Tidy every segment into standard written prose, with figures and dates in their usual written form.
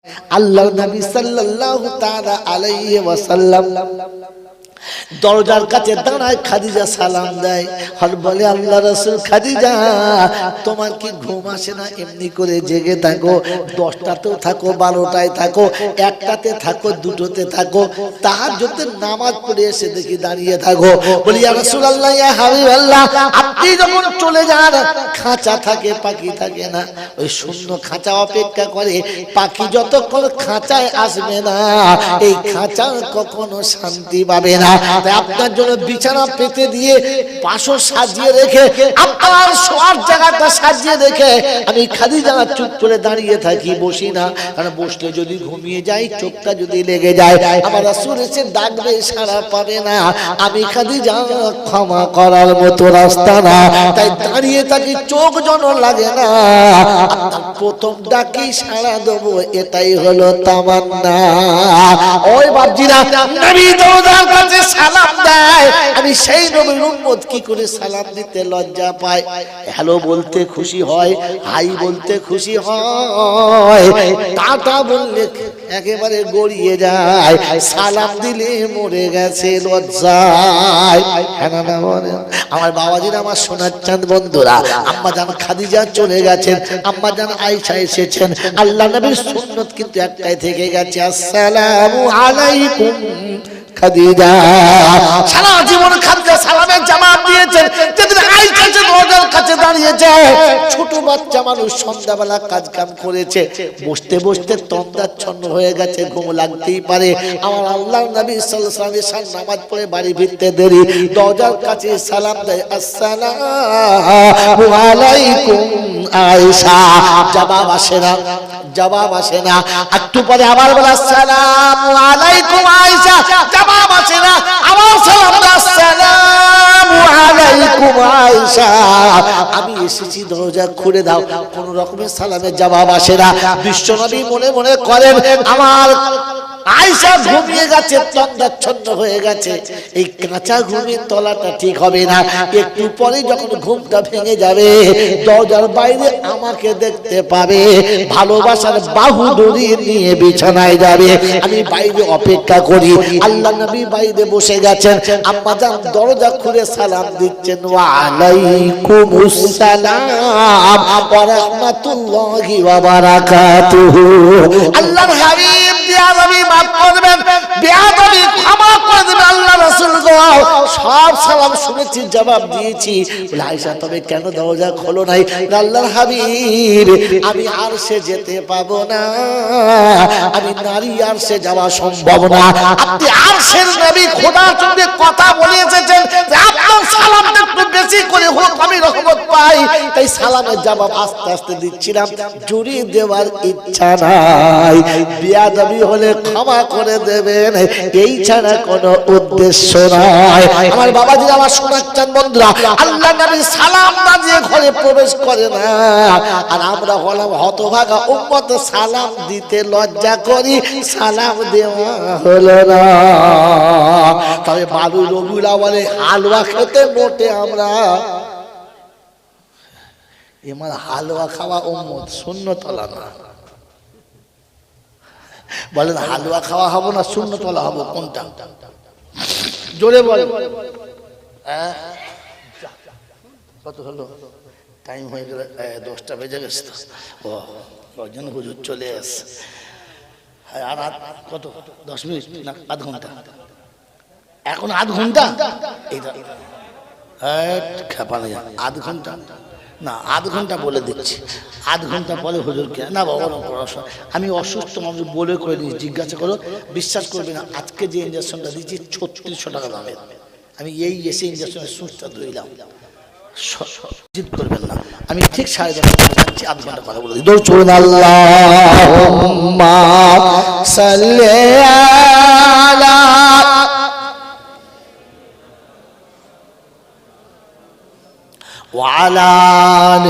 আল্লাহর নবী সাল্লাল্লাহু তাআলা আলাইহি ওয়াসাল্লাম দরজার কাছে দাঁড়ায়, খাদিজা সালাম দেয় আর বলে, আল্লাহ রাসূল, খাদিজা তোমার কি ঘুম আসে না? এমনি করে জেগে থাকো, 10টাতেও থাকো, 12টায় থাকো, 1টাতে থাকো, 2টোতে থাকো, তাহাজ্জুদের নামাজ পড়ে এসে দেখি দাঁড়িয়ে থাকো। বলি, ইয়া রাসূলুল্লাহ, ইয়া হাবিবাল্লাহ, আপনি যখন চলে যান খাঁচা থাকে, পাখি থাকে না, ওই শূন্য খাঁচা অপেক্ষা করে, পাখি যতক্ষণ খাঁচায় আসবে না এই খাঁচা কখনো শান্তি পাবে না। তাই আপনার জন্য বিছানা পেতে দিয়ে পাশও সাজিয়ে রেখে, আপনার শোয়ার জায়গাটা সাজিয়ে রেখে আমি খাদিজা চুপ করে দাঁড়িয়ে থাকি, বসি না। কারণ বসলে যদি ঘুমিয়ে যাই, চোখটা যদি লেগে যায়, আমার রাসূল এসে ডাকবে, সাড়া পাবে না, আমি খাদিজা ক্ষমা করার মতো রাস্তা না। তাই দাঁড়িয়ে থাকি, চোখ যেন লাগে না, আপনার প্রথম ডাকি সাড়া দেবো, এটাই হলো তামান্না। ওই বাপজিরা, নবী দরজার কাছে সালাম দেয়, আমি সেই নবীর উম্মত কি করে সালাম দিতে লজ্জা পাই? হ্যালো বলতে খুশি হয়, হাই বলতে খুশি হয়, টাটা বললে একেবারে গড়িয়ে যায়, সালাম দিলে মরে গেছে লজ্জায়। আমার বাবাজিরা, আমার সোনার চাঁদ বন্ধুরা, আম্মা জান খাদিজা চলে গেছেন, আম্মা জান আয়েশা এসেছেন, আল্লাহ নবীর সুন্নাত কিন্তু একটাই থেকে গেছে, আসসালামু আলাইকুম খাদিজা। সারা জীবন খাদিজা সালামের জবাব দিয়েছেন। যেদিন আয়েশা দরজার কাছে দাঁড়িয়েছে, ছোট বাচ্চা মানুষ সন্ধ্যাবেলা কাজ কাম করেছে, বসতে বসতে তন্দ্রাচ্ছন্ন হয়ে গেছে, ঘুম লাগতেই পারে। আমার আল্লাহর নবী সাল্লাল্লাহু আলাইহি ওয়াসাল্লাম নামাজ পড়ে বাড়ি ফিরতে দেরি, দরজার কাছে সালাম দেয়, আসসালামু আলাইকুম আয়েশা। জবাব আসে না, জবাব আসে না। একটু পরে আবার বলে, আসসালামু আলাইকুম আয়েশা। জবাব আসে না, আবার সালাম দাও, আসসালামু আলাইকুম আয়েশা। আমি এসেছি, দরজা খুলে দাও। কোন রকমের সালামের জবাব আসে না। বিশ্বনবী মনে মনে করেন, আমার আয়েশা ঘুমিয়ে গেছে, তন্দ্রাচ্ছন্ন হয়ে গেছে, এই কাঁচা ঘুমের তলাটা ঠিক হবে না। একটু পরে যখন ঘুমটা ভেঙে যাবে, দরজার বাইরে আমাকে দেখতে পাবে, ভালোবাসার বাহু ডরিয়ে নিয়ে বিছানায় যাবে। আমি বাইরে অপেক্ষা করি, আল্লাহ নবী বাইরে বসে গেছেন, আম্মা জান দরজা খুলে সালাম দিচ্ছেন, ওয়া আলাইকুমুস সালাম ওয়া রাহমাতুল্লাহি ওয়া বারাকাতুহু। আল্লাহর হাবিব দিয়া নবী মাফ করবেন, বেয়াদবি ক্ষমা করে দেবেন, আল্লাহ রাসূল গো সব সালাম শুনেছি, জবাব দিয়েছি। বলে, আয়েশা তবে কেন দরজা খোলো নাই? আল্লাহর হাবিব, আমি আরশে যেতে পাবো না, আমি নারী আরশে যাওয়া সম্ভব না। আপনি আরশের নবী, খোদার সঙ্গে কথা বলে এসেছেন, আপনার সালামটা একটু বেশি করে হোক, আমি রহমত পাই। তাই সালামের জবাব আস্তে আস্তে দিচ্ছিলাম, জুড়ি দেওয়ার ইচ্ছা নাই। বেয়াদবি হলে ক্ষমা করে দেবেন, এই ছাড়া কোনো উদ্দেশ্য নাই। আমার বাবাজি, আমার সোনার চাঁদ বন্ধুরা, আল্লাহ নবী সালাম না দিয়ে ঘরে প্রবেশ করে না, আর আমরা হলাম হতভাগা উম্মত, সালাম দিতে লজ্জা করি, সালাম দেওয়া হলো না। তবে বাবু রবিউল বলে, হালুয়া খেতে মোটে আমরা, এমার হালুয়া খাওয়া উম্মত, সুন্নত ওয়ালা না। বলেন, হালুয়া খাওয়া হবো না সুন্নত ওয়ালা হবো, কোনটা? জোরে বলেন। কত হলো? টাইম হয়ে গেল, 10টা বেজে গেছে। ও কজন হুজুর চলে আসছে। আর কত? 10 মিনিট না আধ ঘন্টা? এখন আধ ঘন্টা? এটা খেপা নেই, আধ ঘন্টা না, আধ ঘন্টা বলে দিচ্ছি, আধ ঘন্টা পরে হুজুরকে না বাবা, আমি অসুস্থ মানুষ বলে করে দিচ্ছি, জিজ্ঞাসা করো, বিশ্বাস করবে না। আজকে যে ইঞ্জেকশনটা দিচ্ছি 3600 টাকা দামের, আমি এই এসে ইঞ্জেকশনের সুচটা ধুইলাম, জিদ করবেন না। আমি ঠিক 10:30 যাচ্ছি, আধ ঘন্টা কথা বলে দিই। দৌড় চলুন, আল্লাহুম্মা সাল্লি আলা وعلى آل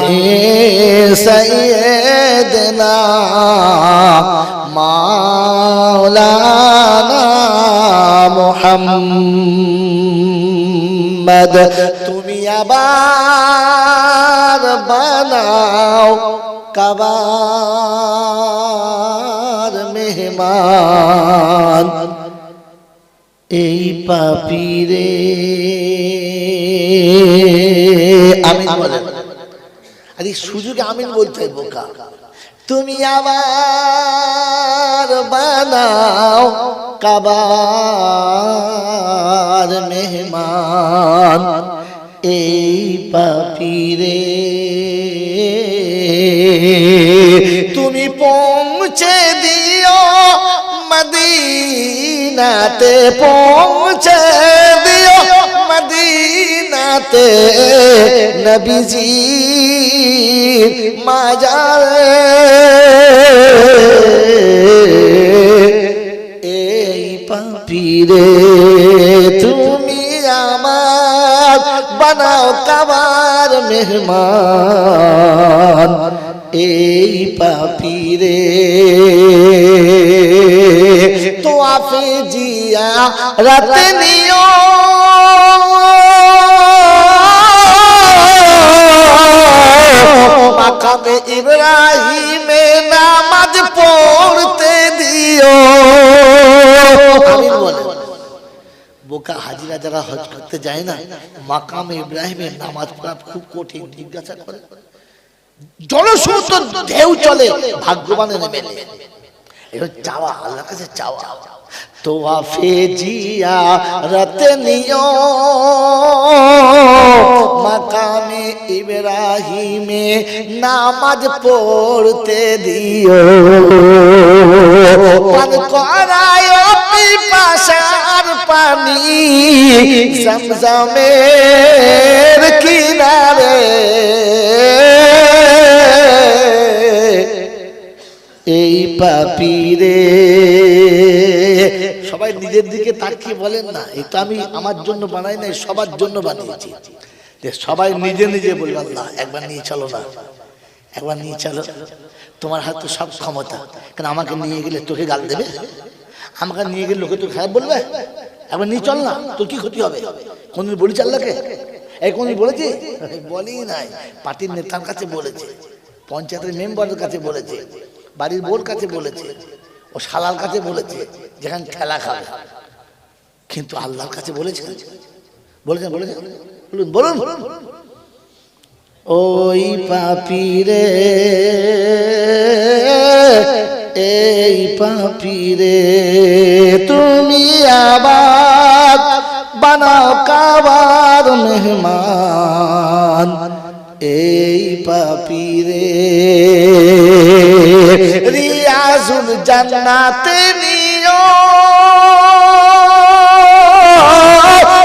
سيدنا مولانا محمد। তুমি আবার বানাও কাবার মেহমান এই পাপীরে আমিন বলেন। আরে সুযোগে আমিন বলতে হয় বোকা। তুমি আবার বানাও কাবার মেহমান এই পাপীরে তুমি পৌঁছে দিও মদিনাতে, পৌঁছে দিও মদিনাতে নবীজি মাজারে এই পাপীরে তুমি আমার বানাও কাবার মেহমান এই পাপীরে তো আপে জিয়া রাতে নিও মাকামে ইব্রাহিমে নামাজ পড়তে দিও। আমিন বলেন। বোকা হাজিরা যারা হজ করতে যায় না, মাকামে ইব্রাহিমের নামাজ পড়া খুব কঠিন, জিজ্ঞাসা করে জলস্রোত ঢেউ চলে ভাগ্যবানের নেমে এটা চাওয়া আল্লাহর কাছে চাওয়া। তো আফে জিয়া রাতে নিও মাকামে ইব্রাহিমে নামাজ পড়তে দিও। পান করায় পিপাসার পানি জমজমের কিনারে এই পাপীরে। সবাই নিজের দিকে তাকিয়ে বলেন না, এটা আমি আমার জন্য বানাই নাই, সবার জন্য বানিয়েছি। সবাই নিজে নিজে বলবে আল্লাহ একবার নিয়ে চলো না, একবার নিয়ে চলো, তোমার হাতে সব ক্ষমতা। কেন আমাকে নিয়ে গেলে তোকে গাল দেবে, আমাকে নিয়ে গেলে লোকে তো খারাপ বলবে, একবার নিয়ে চল না, তোর কি ক্ষতি হবে? কোনদিন বলেছি আল্লাহকে? এই কোনদিন বলেছি? বলি নাই। পার্টির নেতার কাছে বলেছে, পঞ্চায়েতের মেম্বারের কাছে বলেছে, বাড়ির বোর কাছে বলেছে, ও শালার কাছে বলেছে, যেখানে খেলা খাবে। কিন্তু আল্লাহর কাছে বলেছে, বলেছেন বলেছেন বলুন বলুন। ওই পাপীরে এই পাপীরে তুমি আবার বানাও কাবার মেহমান এই পাপীরে রিয়াজুল জান্নাতে নিও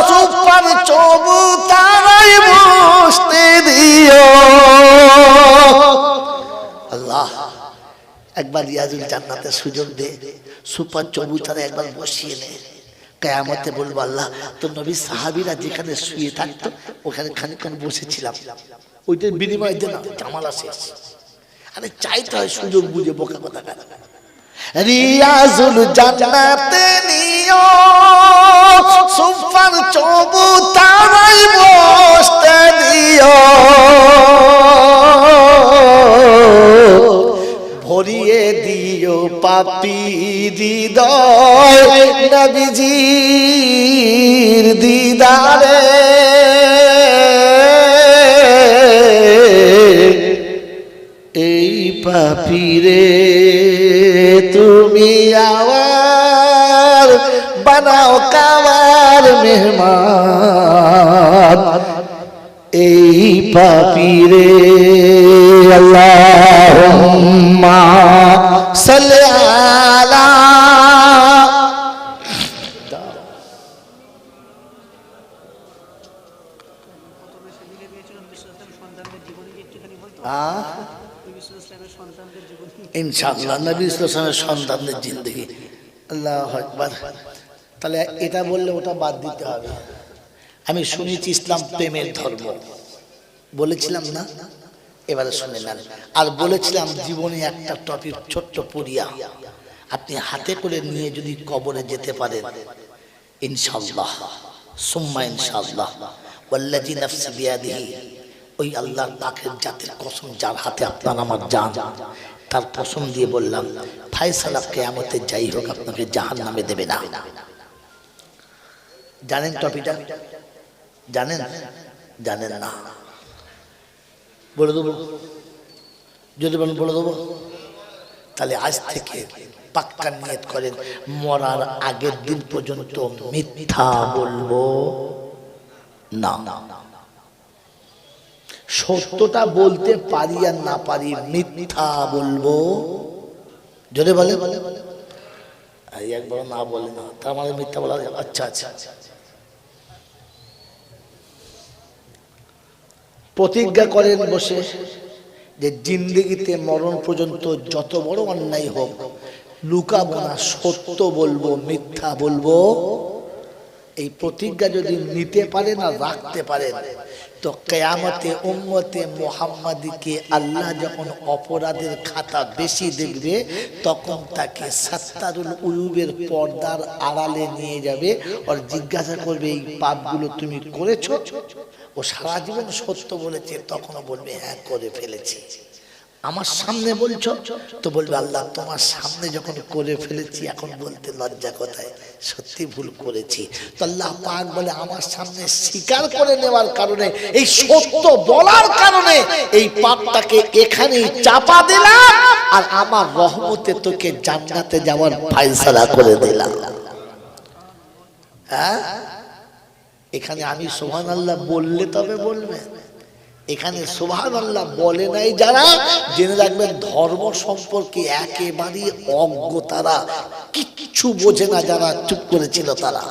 সুপার চবুতারাই বসতে দিও। আল্লাহ একবার রিয়াজুল জান্নাতের সুযোগ দে, সুপার চবুতারা একবার বসিয়ে নে। কিয়ামতে বলবো আল্লাহ তোর নবী সাহাবীরা যেখানে শুয়ে থাকতো ওখানে খানিকক্ষণ বসেছিলাম, ওইটার বিনিময়ে দেন জামালা শেষ। আরে চাইতে হয় সুযোগ বুঝে, বোকা কথা কেন? রিয়াজুল জান্নাতে নিও সুপার চবুতারাই বসতে দিও। ভরিয়ে দিও পাপী হৃদয় নবীজির দিদারে এই পাপীরে তুমি আবার বানাও কাবার মেহমান এই পাপীরে। আল্লাহুম্মা সাল্লি আলা ইনশাআল্লাহ নবী সাল্লাল্লাহু আলাইহি ওয়াসাল্লামের সন্তানদের জিন্দেগি। আল্লাহু আকবার। তাহলে এটা বললে ওটা বাদ দিতে হবে। আমি শুনেছি ইসলাম প্রেমের ধর্ম, বলেছিলাম না? এবারে শুনে নেন। আর বলেছিলাম জীবনে একটা টপিক ছোট্ট পড়িয়া আপনি হাতে করে নিয়ে যদি কবরে যেতে পারেন ইনশাআল্লাহ সুম্মা ইনশাআল্লাহ ওয়াল্লাযী নাফসি বিয়াদিহি, ওই আল্লাহর পাকের জাতের কসম যার হাতে আপনার আমার জান, তার কসম দিয়ে বললাম ফায়সালা কিয়ামতে যাই হোক আপনাকে জাহান্নামে দেবে না। জানেন টপিকটা? জানেন? জানেন না? বলে দেবো? যদি বলেন বলে দেবো, তাহলে আজ থেকে পাক্কা নিয়ত করেন মরার আগের দিন পর্যন্ত মিথ্যা বলবো না। সত্যটা বলতে পারি আর না পারি, মিথ্যা বলবো। যদি বলে একবার না বলে না, তার মানে মিথ্যা বলা। আচ্ছা আচ্ছা, প্রতিজ্ঞা করেন বসে যে জিন্দেগিতে মরণ পর্যন্ত যত বড় অন্যায় হোক লুকাবো না, সত্য বলবো, মিথ্যা বলবো। এই প্রতিজ্ঞা যদি নিতে পারেন আর রাখতে পারেন তো কিয়ামতে উম্মতে মুহাম্মাদীকে আল্লাহ যখন অপরাধের খাতা বেশি দেখবে তখন তাকে সাত্তারুল উয়ুবের পর্দার আড়ালে নিয়ে যাবে আর জিজ্ঞাসা করবে এই পাপগুলো তুমি করেছো? ও সারা জীবন সত্য বলেছে, তখনও বলবে হ্যাঁ করে ফেলেছি। আমার সামনে বলছো তো বলবে আল্লাহ তোমার সামনে যখন করে ফেলেছি এখন বলতে লজ্জা কোথায়, সত্যি ভুল করেছি। তো আল্লাহ পাক বলে আমার সামনে স্বীকার করে নেওয়ার কারণে, এই সত্য বলার কারণে এই পাপটাকে এখানেই চাপা দিলাম আর আমার রহমতে তোকে জান্নাতে যাওয়ার ফায়সালা করে দিলাম। হ্যাঁ, এখানে আমি সুবহানাল্লাহ বললে তবে বলবে। এখানে সুবহানাল্লাহ বলে নাই যারা, জেনে রাখবেন ধর্ম সম্পর্কে একেবারে অজ্ঞ, তারা কিচ্ছু বোঝে না, যারা চুপ করেছিল তারা।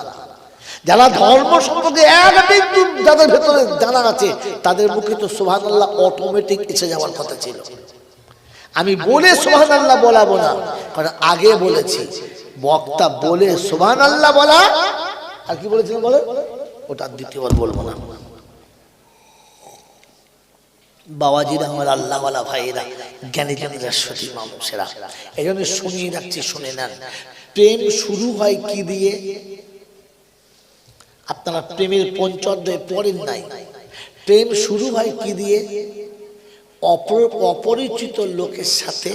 যারা ধর্ম সম্পর্কে এক বিন্দু যাদের ভেতরে জানা আছে তাদের মুখে তো সুবহানাল্লাহ অটোমেটিক এসে যাওয়ার কথা ছিল। আমি বলে সুবহানাল্লাহ বলাবো না, কারণ আগে বলেছি বক্তা বলে সুবহানাল্লাহ বলা আর কি বলেছিলেন বলে ওটা দ্বিতীয়বার বলবো না। বাবাজিরা, আমার আল্লাহওয়ালা ভাইয়েরা, জ্ঞানী জ্ঞানীরা, সতী মানুষেরা, এই জন্য শুনিয়ে রাখছি, শুনে নেন। প্রেম শুরু হয় কি দিয়ে? আপনারা প্রেমের পঞ্চঅধ্যায় পড়েন নাই? প্রেম শুরু হয় কি দিয়ে? অপরিচিত লোকের সাথে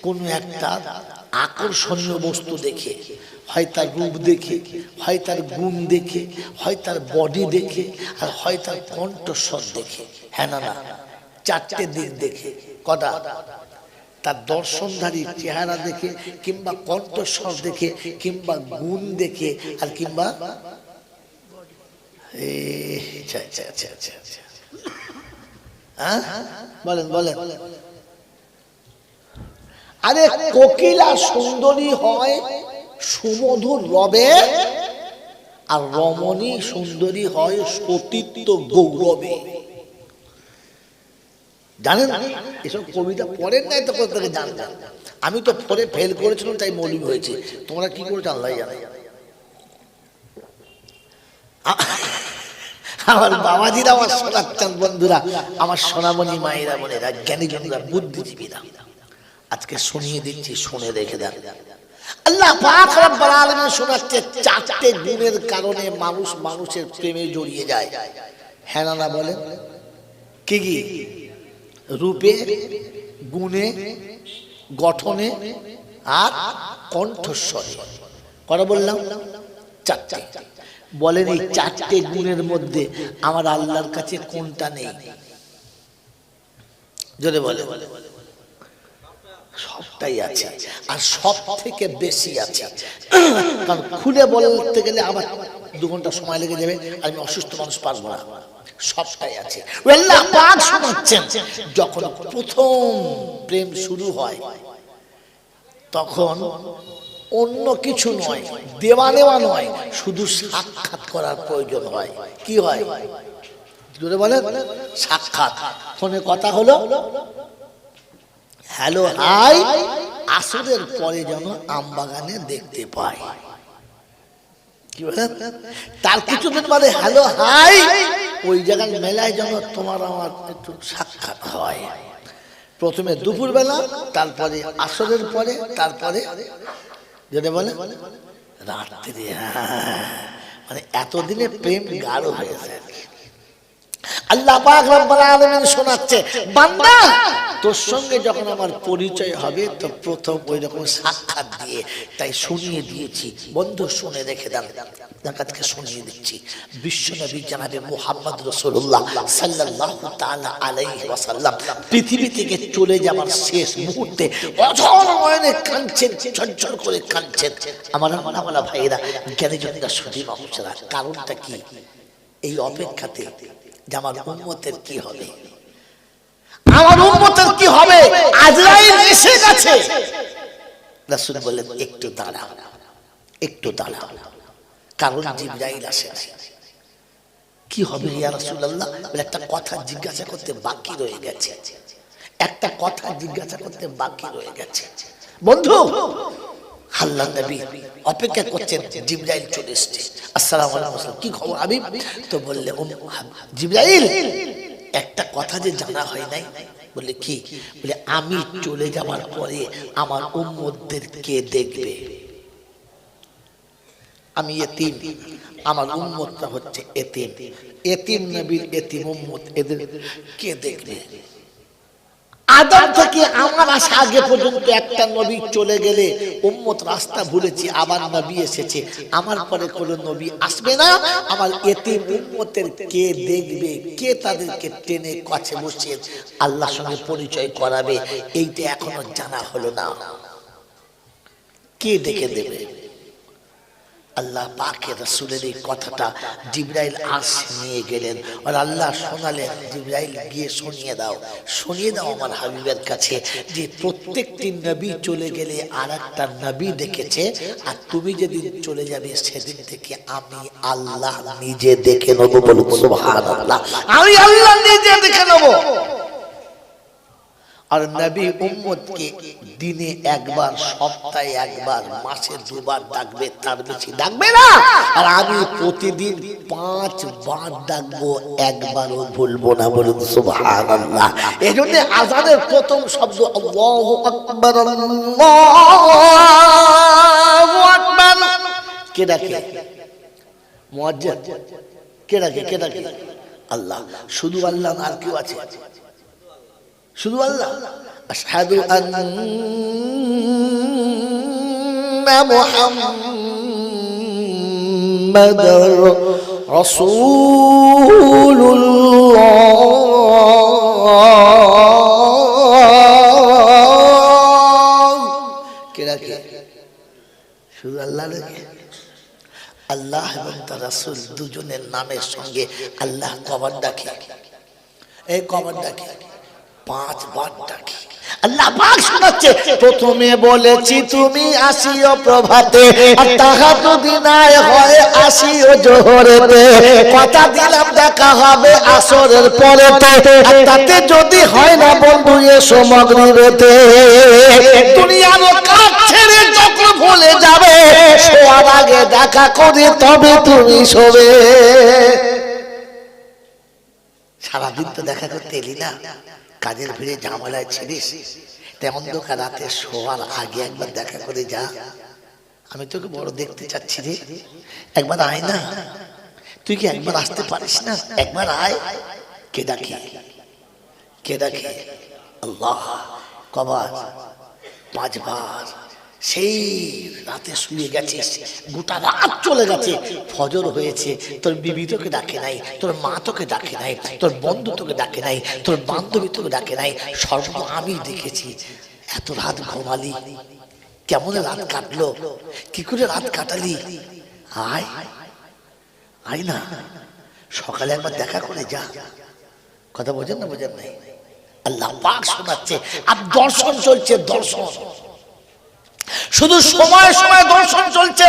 কোনো একটা আকর্ষণীয় বস্তু দেখে, হয় তার রূপ দেখে, হয় তার গুণ দেখে, হয় তার বডি দেখে, আর হয় তার কণ্ঠস্বর দেখে। হ্যাঁ না না, চারটে দিক দেখে। কটা? তার দর্শনধারী চেহারা দেখে, কিংবা কণ্ঠস্বর দেখে, কিংবা গুণ দেখে, আর কিংবা বলেন বলেন। আরে কোকিলা সুন্দরী হয় সুমধুর রবে, আর রমণী সুন্দরী হয় সতীত্ব গৌরবে। জানেন এসব কবিতা পড়েন নাই তো কোথা থেকে জানবেন? আমি তো পড়ে ফেল করেছিলাম, তাই মৌলবি হয়েছে। তোমরা কি করেছো আল্লাহ জানে। আমার বাবাজিরা, আমার সোনাচ্চান বন্ধুরা, আমার সোনামণি মায়েরা, বোনেরা, জ্ঞানী জনেরা, বুদ্ধিজীবীরা, আজকে শুনিয়ে দিচ্ছি, শুনে রেখে দেন। আল্লাহ পাক রব্বুল আলামিন শোনাচ্ছে চারটে গুণের কারণে মানুষ মানুষের প্রেমে জড়িয়ে যায়। হ্যাঁ না বলেন? কি কি? রূপে, গুণে, গঠনে আর কণ্ঠস্বরে। কটা বললাম? চারটে। বলেন এই চারটে গুণের মধ্যে আমার আল্লাহর কাছে কোনটা নেই? যদি বলে সবটাই আছে, আর সব থেকে বেশি আছে। কারণ খুলে বলতে গেলে আবার 2 ঘন্টা সময় লেগে যাবে, আমি অসুস্থ মানুষ পারবো না। সবটাই আছে। আল্লাহ পাক শোনাচ্ছেন, যখন প্রথম প্রেম শুরু হয় তখন অন্য কিছু নয়, দেওয়া নেওয়া নয়, শুধু সাক্ষাৎ করার প্রয়োজন হয়। কি হয়? জোরে বলেন। সাক্ষাৎ। ফোনে কথা হলো, হ্যালো হাই, আসরের পরে যেন আমবাগানে দেখতে পাই। কি বলেন? তার কিছুদিন বাদে হ্যালো হাই, ওই জায়গায় মেলায় যেন তোমার আমার একটু সাক্ষাৎ হয়। প্রথমে দুপুরবেলা, তারপরে আসরের পরে, তারপরে যদি বলে রাত্রে। মানে এতদিনে প্রেম গাঢ় হয়েছে। আল্লাহ পাক রব্বুল আলামিন শোনাচ্ছে, বান্দা তোর সঙ্গে যখন আমার পরিচয় হবে তো প্রথম ওই রকম সাক্ষাৎ দিয়ে তাই শুনিয়ে দিয়েছি। বন্ধু শুনে রেখে দেন, জাকাতকে শুনিয়ে দিচ্ছি। বিশ্বনবী জনাবে মুহাম্মদ রাসূলুল্লাহ সাল্লাল্লাহু তাআলা আলাইহি ওয়াসাল্লাম পৃথিবী থেকে চলে যাওয়ার শেষ মুহূর্তে অঝর নয়নে কাঁদছেন, ঝরঝর করে কাঁদছেন। আমার আমালা ভাইরা, জ্ঞানী জনেরা, সুধী মানুষেরা, কারণটা কি? এই অপেক্ষাতে যে আমার উম্মতের কি হবে, আমার উম্মতের কি হবে। আজরাইল এসে গেছে, রাসূল বললেন একটু দাঁড়াও, একটু দাঁড়াও, কারণ জিবরাইল আসে। কি হবে ইয়া রাসূলুল্লাহ? একটা কথা জিজ্ঞাসা করতে বাকি রয়ে গেছে, একটা কথা জিজ্ঞাসা করতে বাকি রয়ে গেছে। বন্ধু, আল্লাহর নবী অপেক্ষা করছেন, জিবরাইল চলে এসেছে। আসসালামু আলাইকুম, কি খবর হাবিব? তো বললে জিবরাইল, একটা কথা যে জানা হয় নাই। বলে কি? বলে আমি চলে যাওয়ার পরে আমার উম্মতদের কে দেখবে? আমি এতিম, আমার উম্মতটা হচ্ছে এতিম, এতিম নবীর এতিম উম্মত, এদের কে দেখবে? আদম থেকে আমার আসা আগে পর্যন্ত একটা নবী চলে গেলে উম্মত রাস্তা ভুলেছি, আবার নবী এসেছে, আমার পরে কোনো নবী আসবে না। আমার এতিম উম্মতের কে দেখবে? কে তাদেরকে টেনে কাছে বসিয়ে আল্লাহর সঙ্গে পরিচয় করাবে? এইটা এখনো জানা হলো না। কে ডেকে দেবে? আল্লাহ পাকের রাসূলের এই কথাটা জিবরাইল আরশ নিয়ে গেলেন, আর আল্লাহ শোনালেন, জিবরাইল গিয়ে শুনিয়ে দাও, শুনিয়ে দাও আমার হাবিবের কাছে যে প্রত্যেকটি নবী চলে গেলে আরেকটা নবী দেখেছে, আর তুমি যেদিন চলে যাবে সেদিন থেকে আমি আল্লাহ নিজে দেখে নেব। বলুন সুবহানাল্লাহ, আমি আল্লাহ নিজে দেখে নেব। আর নবী উম্মতকে দিনে একবার, সপ্তাহে একবার, মাসে দুবার ডাকবে, তার বেশি ডাকবে না। আর আমি প্রতিদিন 5 বার ডাকবো, একবারও ভুলবো না। বলুন সুবহানাল্লাহ। এজন্য আযানের প্রথম শব্দ আল্লাহু আকবার, আল্লাহু আকবার। কে ডাকে? মুয়াজ্জিন। কে ডাকে? কে ডাকে? আল্লাহ। শুধু আল্লাহ, আর কেউ আছে? শুধু আল্লাহ। আশহাদু আন্না মুহাম্মাদার রাসূলুল্লাহ। কে ডাকে? শুধু আল্লাহ ডাকে। আল্লাহ এবং তার রাসূল দুজনের নামের সঙ্গে আল্লাহ কবার ডাকে? এই কবার ডাকে? 5 বার ডাকে। আল্লাহ পাক শোনাচ্ছে, প্রথমে বলেছি তুমি আসিও প্রভাতে, আর তাহাজ্জুদিনায় হয় আসিও জোহরেতে, কথা দিলাম দেখা হবে আসরের পরেতে, আর তাতে যদি হয় না বন্ধু এসো মাগরিবেতে। দুনিয়ার কাজ ছেড়ে যখন ভুলে যাবে, শোয়ার আগে দেখা করে তবে তুমি শোবে। সারাদিন তো দেখা করতে এলি না, কাজের ভিড়ে ঝামেলায় ছিলিস, তেমন তো রাতে শোয়ার আগে একবার দেখা করে যা। আমি তোকে বড় দেখতে চাচ্ছি রে, একবার আয় না। তুই কি একবার আসতে পারিস না? একবার আয়। কে ডাকে? কে ডাকে? আল্লাহ। কবার? 5 বার। সেই রাতে শুয়ে গেছিস, গোটা রাত চলে গেছে, ফজর হয়েছে, তোর বিবি তোকে ডাকে নাই, তোর মা তোকে ডাকে নাই, তোর বন্ধু তোকে ডাকে নাই, তোর বান্ধবী তোকে ডাকে নাই, সর্ব আমি দেখেছি। এত রাত ঘুমালি, কেমন রাত কাটলো, কি করে রাত কাটালি? আয়, আয় না, সকালে একবার দেখা করে যা। কথা বোঝেন না? বোঝেন নাই? আল্লাহ পাক শোনাচ্ছে, আর দর্শন চলছে, দর্শন শুধু সময় সময় দর্শন চলছে।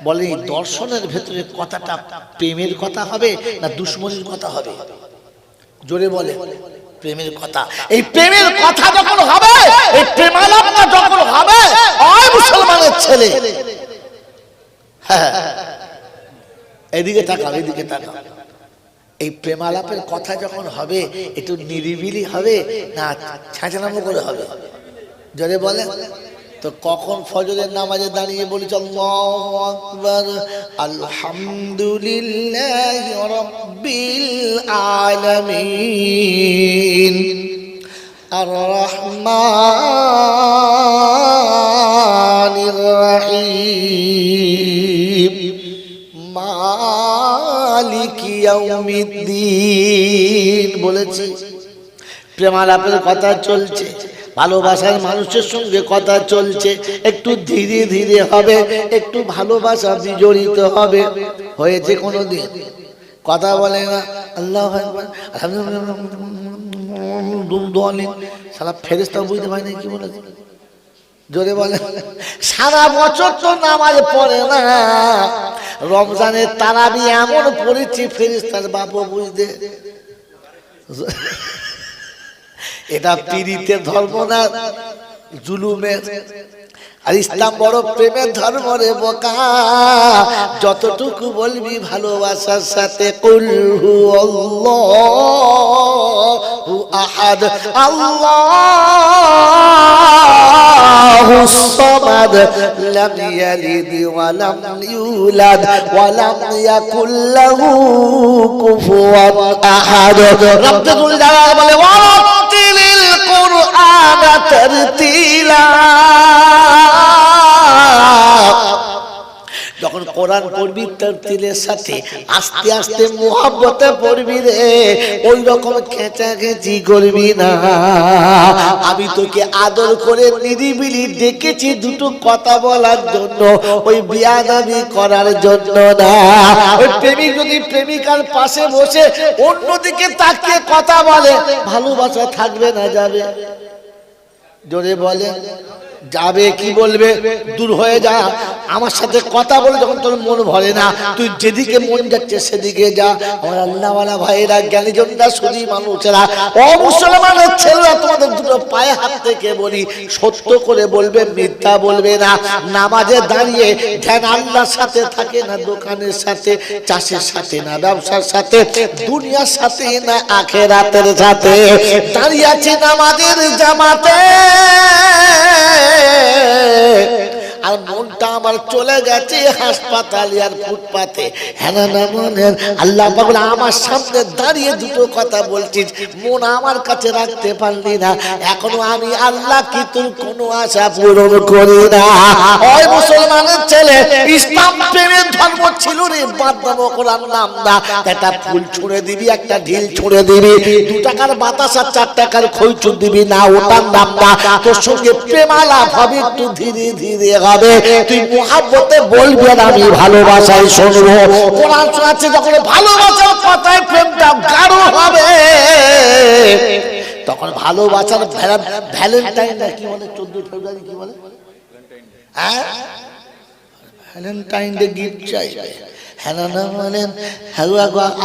বলে দর্শনের ভেতরে কথাটা প্রেমের কথা হবে না দুশ্মনীর কথা হবে? জোরে বলে। প্রেমের কথা। এই প্রেমের কথা যখন হবে, এই প্রেমালাপটা যখন হবে, ওই মুসলমানের ছেলে, হ্যাঁ এদিকে তাকাও, এদিকে তাকাও। এই প্রেমালাপের কথা যখন হবে, একটু নিরিবিলি হবে না ছাঁচনামো করে হবে? জোরে বলে। তো কখন ফজরের নামাজে দাঁড়িয়ে বলেছি আল্লাহু আকবার, আলহামদুলিল্লাহি রাব্বিল আলামিন, আর রহমানির রহিম, মালিকি ইয়াউমিদ্দিন বলেছি। প্রেমালাপের কথা চলছে, ভালোবাসার মানুষের সঙ্গে কথা চলছে, একটু ধীরে ধীরে হবে, একটু ভালোবাসা বিজড়িত হবে। হয়েছে কোনোদিন কথা বলে না আল্লাহু আকবার আলহামদুলিল্লাহ, সারা ফেরেশতা বুঝতে পারে না কি বলেছে, জোরে বলে। সারা বছর তো নামাজ পড়ে না, রমজানের তারাবি এমন পড়েছি ফেরেশতার বাপও বুঝতে। এটা পীড়িতের ধর্ম না, জুলুমের। আর ইসলাম বড় প্রেমের ধর্ম রে বোকা। যতটুকু বলবি ভালোবাসার সাথে, কুল হুয়াল্লাহু আহাদ, আল্লাহুস সামাদ, লাম ইয়ালিদ ওয়া লাম ইউলাদ ওয়া লাম ইয়াকুল লাহু কুফুয়ান আহাদ। রব্বুল জালাল বলে ওয়ারাতিলিল কুরআন তারতিলা। যখন কোরআন পড়বি তারতিলের সাথে আস্তে আস্তে মুহাব্বতে পড়বি রে, ওই রকম খেঁচাখেঁচি করবি না। আমি তোকে আদর করে নিরিবিলি ডেকেছি দুটো কথা বলার জন্য, ওই বিয়াদবি করার জন্য না। ওই প্রেমিক যদি প্রেমিকার পাশে বসে অন্যদিকে তাকিয়ে কথা বলে, ভালোবাসা থাকবে না যাবে? জোরে বলেন যাবে। কি বলবে? দূর হয়ে যা, আমার সাথে কথা বলে যখন তোর মন ভরে না, তুই যেদিকে মন যাচ্ছে সেদিকে যা। আমার আল্লাহওয়ালা ভাইরা, জ্ঞানীজনরা, সুধী মানুষেরা, অমুসলমানের ছেলেরা, তোমাদের দুটো পায়ে হাত থেকে বলি, সত্য করে বলবে, মিথ্যা বলবে না। নামাজে দাঁড়িয়ে ধ্যান আল্লাহর সাথে থাকে না, দোকানের সাথে, চাষের সাথে না, ব্যবসার সাথে, দুনিয়ার সাথে না, আখিরাতের সাথে। দাঁড়িয়ে আছে নামাজের জামাতে, আর মনটা আমার চলে গেছে হাসপাতালে আর ফুটপাতে। হ্যাঁ না মনের আল্লাহ পাক আমার সামনে দাঁড়িয়ে দুটো কথা বলছিস, মন আমার কাছে রাখতে পারলি না, এখনো আমি আল্লাহ কি তোর কোনো আশা পূরণ করি না। ওই মুসলমানের ছেলে, ইসলাম প্রেমের ধর্ম ছিল রে, বাদনাম করার নাম না। একটা ফুল ছুঁড়ে দিবি, একটা ঢিল ছুঁড়ে দিবি, 2 টাকার বাতাস আর 4 টাকার খইচুর দিবি না, ওটার নাম না। তোর সঙ্গে প্রেমালাপ হবে, একটু ধীরে ধীরে হবে। তুই মুহাব্বতে বলবি আর আমি ভালোবাসায় শুনবো। কোরআন শোনাচ্ছে যখন ভালোবাসার কথায় প্রেমটা গাঢ় হবে, তখন ভালোবাসার ভ্যালেন্টাইন না কি বলে, 14 ফেব্রুয়ারি কি বলে, হ্যাঁ ভ্যালেন্টাইন ডে গিফট চাইবে। হ্যাঁ না বলেন,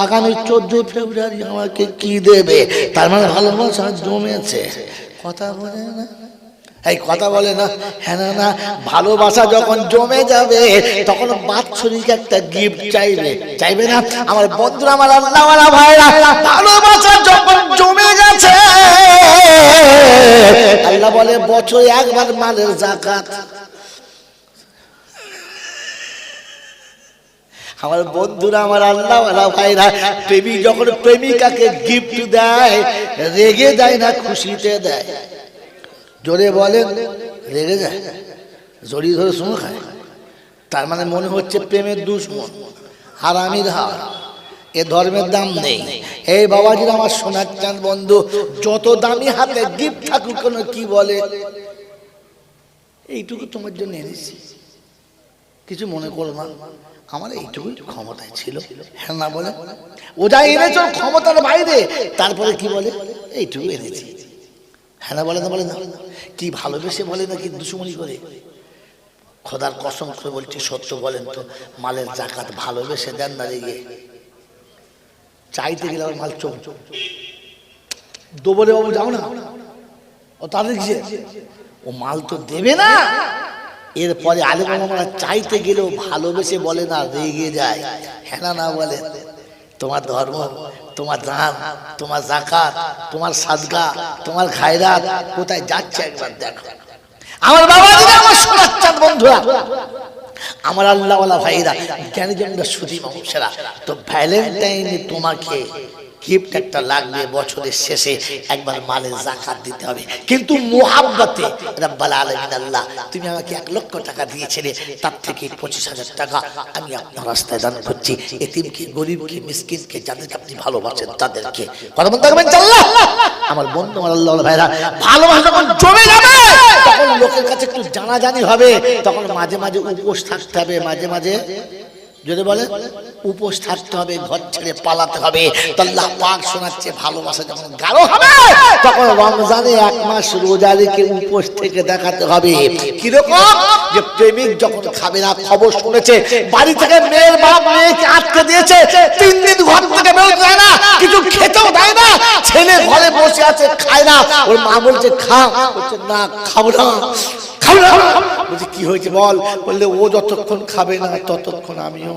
আগামী 14 ফেব্রুয়ারি আমাকে কি দেবে? তার মানে ভালোবাসা জমেছে। কথা বলে না, এই কথা বলে না। হ্যাঁ না, ভালোবাসা যখন জমে যাবে তখন বাৎসরিক একটা গিফট চাইবে, চাইবে না? আমার বন্ধুরা, আমার আল্লাহওয়ালা ভাইরা, ভালোবাসা যখন জমে গেছে, আল্লাহ বলে বছরে একবার মালের যাকাত। আমার বন্ধুরা, আমার আল্লাহওয়ালা ভাইরা, প্রেমিক যখন প্রেমিকাকে গিফট দেয়, রেগে দেয় না, খুশিতে দেয়। জোরে বলেন, রেগে যায়, জড়িয়ে ধরে শুনে খায়। তার মানে মনে হচ্ছে প্রেমের দুশ্মন, হারামির হার, এ ধর্মের দাম নেই। এই বাবাজিরা, আমার সোনার চাঁদ বন্ধু, যত দামি হাতে গিফট থাকুক কেন, কি বলে, এইটুকু তোমার জন্য এনেছি, কিছু মনে করো না, আমার এইটুকু ক্ষমতায় ছিল। হ্যাঁ না বলে, ও যা এনেছ ক্ষমতার বাইরে, তারপরে কি বলে, এইটুকু এনেছি। হ্যাঁ না বলে না, বলে না, কি ভালোবেসে বলে না, কি দুশ্মনী করে? খোদার কসম করে বলছি, সত্য বলেন তো, মালের যাকাত ভালোবেসে দেন না? রেগে চাইতে গেলে আমার মাল চোখ দোবরে, বাবু যাও না, ও তাদের ও মাল তো দেবে না। এরপরে আলেম ওলামারা চাইতে গেলেও ভালোবেসে বলে না, রেগে যায়। হ্যাঁ না বলে, তোমার ধর্ম, তোমার দান, তোমার যাকাত, তোমার সাদকা, তোমার খায়রাত কোথায় যাচ্ছে একবার দেখো। আমার বাবাজিরা, আমার সোনার চাঁদ বন্ধুরা, আমার আল্লাহওয়ালা ভাইরা, জ্ঞানীজনরা, সুধী মানুষেরা, তো ভ্যালেন্টাইনে তোমাকে গিফট একটা লাগবে, বছরের শেষে একবার মালের যাকাত দিতে হবে, কিন্তু মুহাব্বতে রব্বুল আলামিন আল্লাহ, তুমি আমাকে 1 লক্ষ টাকা দিয়েছিলে, তার থেকে 25,000 টাকা আমি আপনার রাস্তায় দান করছি, এতিমকে, গরিবকে, মিসকিনকে, যাদেরকে আপনি ভালোবাসেন তাদেরকে। কথা বলতে থাকবেন আল্লাহ। আমার বন্ধু, আমার আল্লাহওয়ালা ভাইরা, ভালোবাসা যখন জমে যাবে তখন লোকের কাছে একটু জানাজানি হবে, তখন মাঝে মাঝে উপোস থাকতে হবে, মাঝে মাঝে যদি বলে উপোস থাকতে হবে, ঘর ছেড়ে পালাতে হবে। তো আল্লাহ পাক শোনাচ্ছে, ভালোবাসা যখন গাঢ় হবে তখন রমজানে 1 মাস রোজা রেখে উপোস থেকে দেখাতে হবে। কিরকম? যে প্রেমিক যখন খাবে না, খবর শুনেছে বাড়ি থেকে মেয়ের বাপ মেয়েকে আটকে দিয়েছে, 3 দিন ঘর থেকে বেরোতে দেয় না, কিছু খেতেও দেয় না, ছেলে ঘরে বসে আছে, খায় না, ওর মা বলছে খা, বলছে না খাবো না, খাবো না। বলছে কি হয়েছে বল? বললে ও যতক্ষণ খাবে না ততক্ষণ আমিও।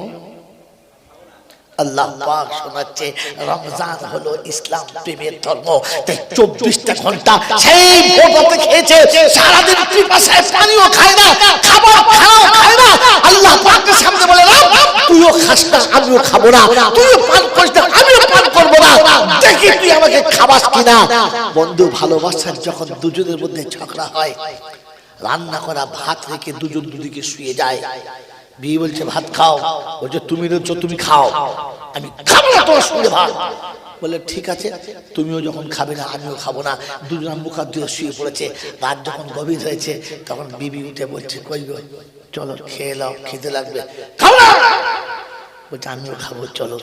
আল্লাহ পাক শোনাচ্ছে, রমজান হলো ইসলাম প্রেমের ধর্ম, তাই 24টা ঘন্টা সেই ভোররাতে খেয়েছে, সারাদিন পিপাসায় পানিও খায় না, খাবার খাও খায় না। আল্লাহ পাকের সামনে বলে, তুইও খাস না আমিও খাবো না, তুইও পান করিস না আমিও পান করবো না, দেখি তুই আমাকে খাবাস কিনা। বন্ধু, ভালোবাসার যখন দুজনের মধ্যে ঝগড়া হয়, রান্না করা ভাত রেখে দুজন দুদিকে শুয়ে যায়, বিয়ে বলছে ভাত খাও, বলছে তুমি রয়েছো তুমি খাও, আমি খাবো না তোমার সঙ্গে ভাত। বলে ঠিক আছে, তুমিও যখন খাবে না আমিও খাবো না, দুজন মুখ হাত ধুয়ে শুয়ে পড়েছে। রাত যখন গভীর হয়েছে তখন বিবি উঠে বলছে কই গো, চলো খেয়ে নাও, খেতে লাগবে। খাও না, বলছে আমিও খাবো, চলো।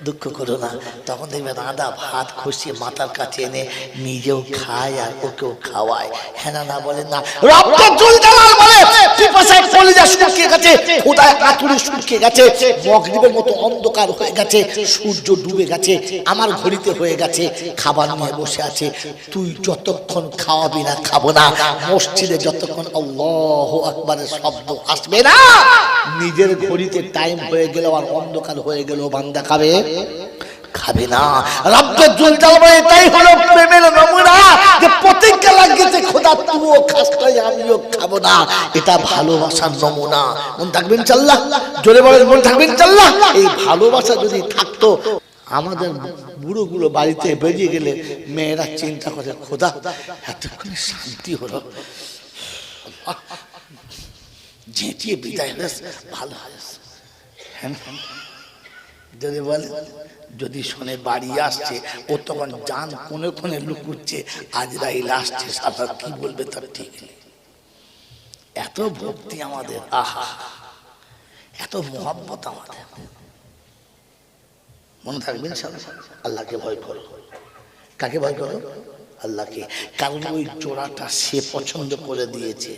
দুঃখ করো না, তখন দেখবে রাঁধা ভাত খসিয়ে মাথার কাছে এনে নিজেও খায় আর ওকেও খাওয়ায়। হ্যাঁ না বলেন না? রব্বুল জালাল বলে, পিপাসায় কলিজা শুকিয়ে গেছে, খোদায় আতুরে শুকিয়ে গেছে, মাগরিবের মতো অন্ধকার হয়ে গেছে, সূর্য ডুবে গেছে, আমার ঘড়িতে হয়ে গেছে, খাবার নিয়ে বসে আছে, তুই যতক্ষণ খাওয়াবি না খাবো না, মসজিদে যতক্ষণ আল্লাহু আকবারের শব্দ আসবে না, নিজের ঘড়িতে টাইম হয়ে গেল আর অন্ধকার হয়ে গেল, বান্দা খাবে খাবে না। রব্বুল জালাল বলে, এটাই হলো প্রেমের নমুনা, যে প্রতিজ্ঞা লাগিয়েছে খোদা তুইও খাস না আমিও খাবো না, এটা ভালোবাসার নমুনা। মন থাকবেন ইনশাআল্লাহ, জোরে বলেন মন থাকবেন ইনশাআল্লাহ। এই ভালোবাসা যদি থাকতো, আমাদের বুড়োগুলো বাড়িতে বেরিয়ে গেলে মেয়েরা চিন্তা করে, খোদা এতক্ষণে শান্তি হলো, ঝেঁটিয়ে বিদায় হয়েছে, ভালো হয়েছে। যদি বলে, যদি শোনে বাড়ি আসছে, ও তখন জান কোনে কোনে লুকুচ্ছে, আজরাইল আসছে, সারা কি বলবে তার ঠিক নেই। এত ভক্তি আমাদের, আহা, এত মোহাব্বত আমাদের। মনে থাকবেন আল্লাহকে ভয় করো। কাকে ভয় করো? আল্লাহকে। কারণ ওই জোড়াটা সে পছন্দ করে দিয়েছে।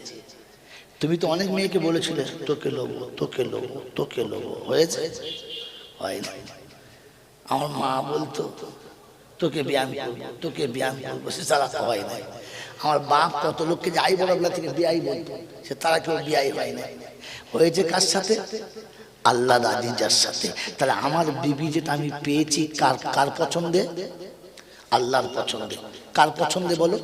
তুমি তো অনেক মেয়েকে বলেছিলে তোকে লোবো তোকে লোবো তোকে লোবো, হয়েছে? হয় না। আমার মা বলতো তোকে ব্যায়াম করবো তোকে ব্যায়াম করবো, সে তারা হয় নাই। আমার বাপ কত লোককে যাই বলা থেকে বিয়াই বলতো, সে তারা কেউ বিয়াই হয় না। হয়েছে কার সাথে? আল্লাহ রাজি যার সাথে। তাহলে আমার বিবি যেটা আমি পেয়েছি কার কার পছন্দে? আল্লাহর পছন্দে। কার পছন্দে বলো?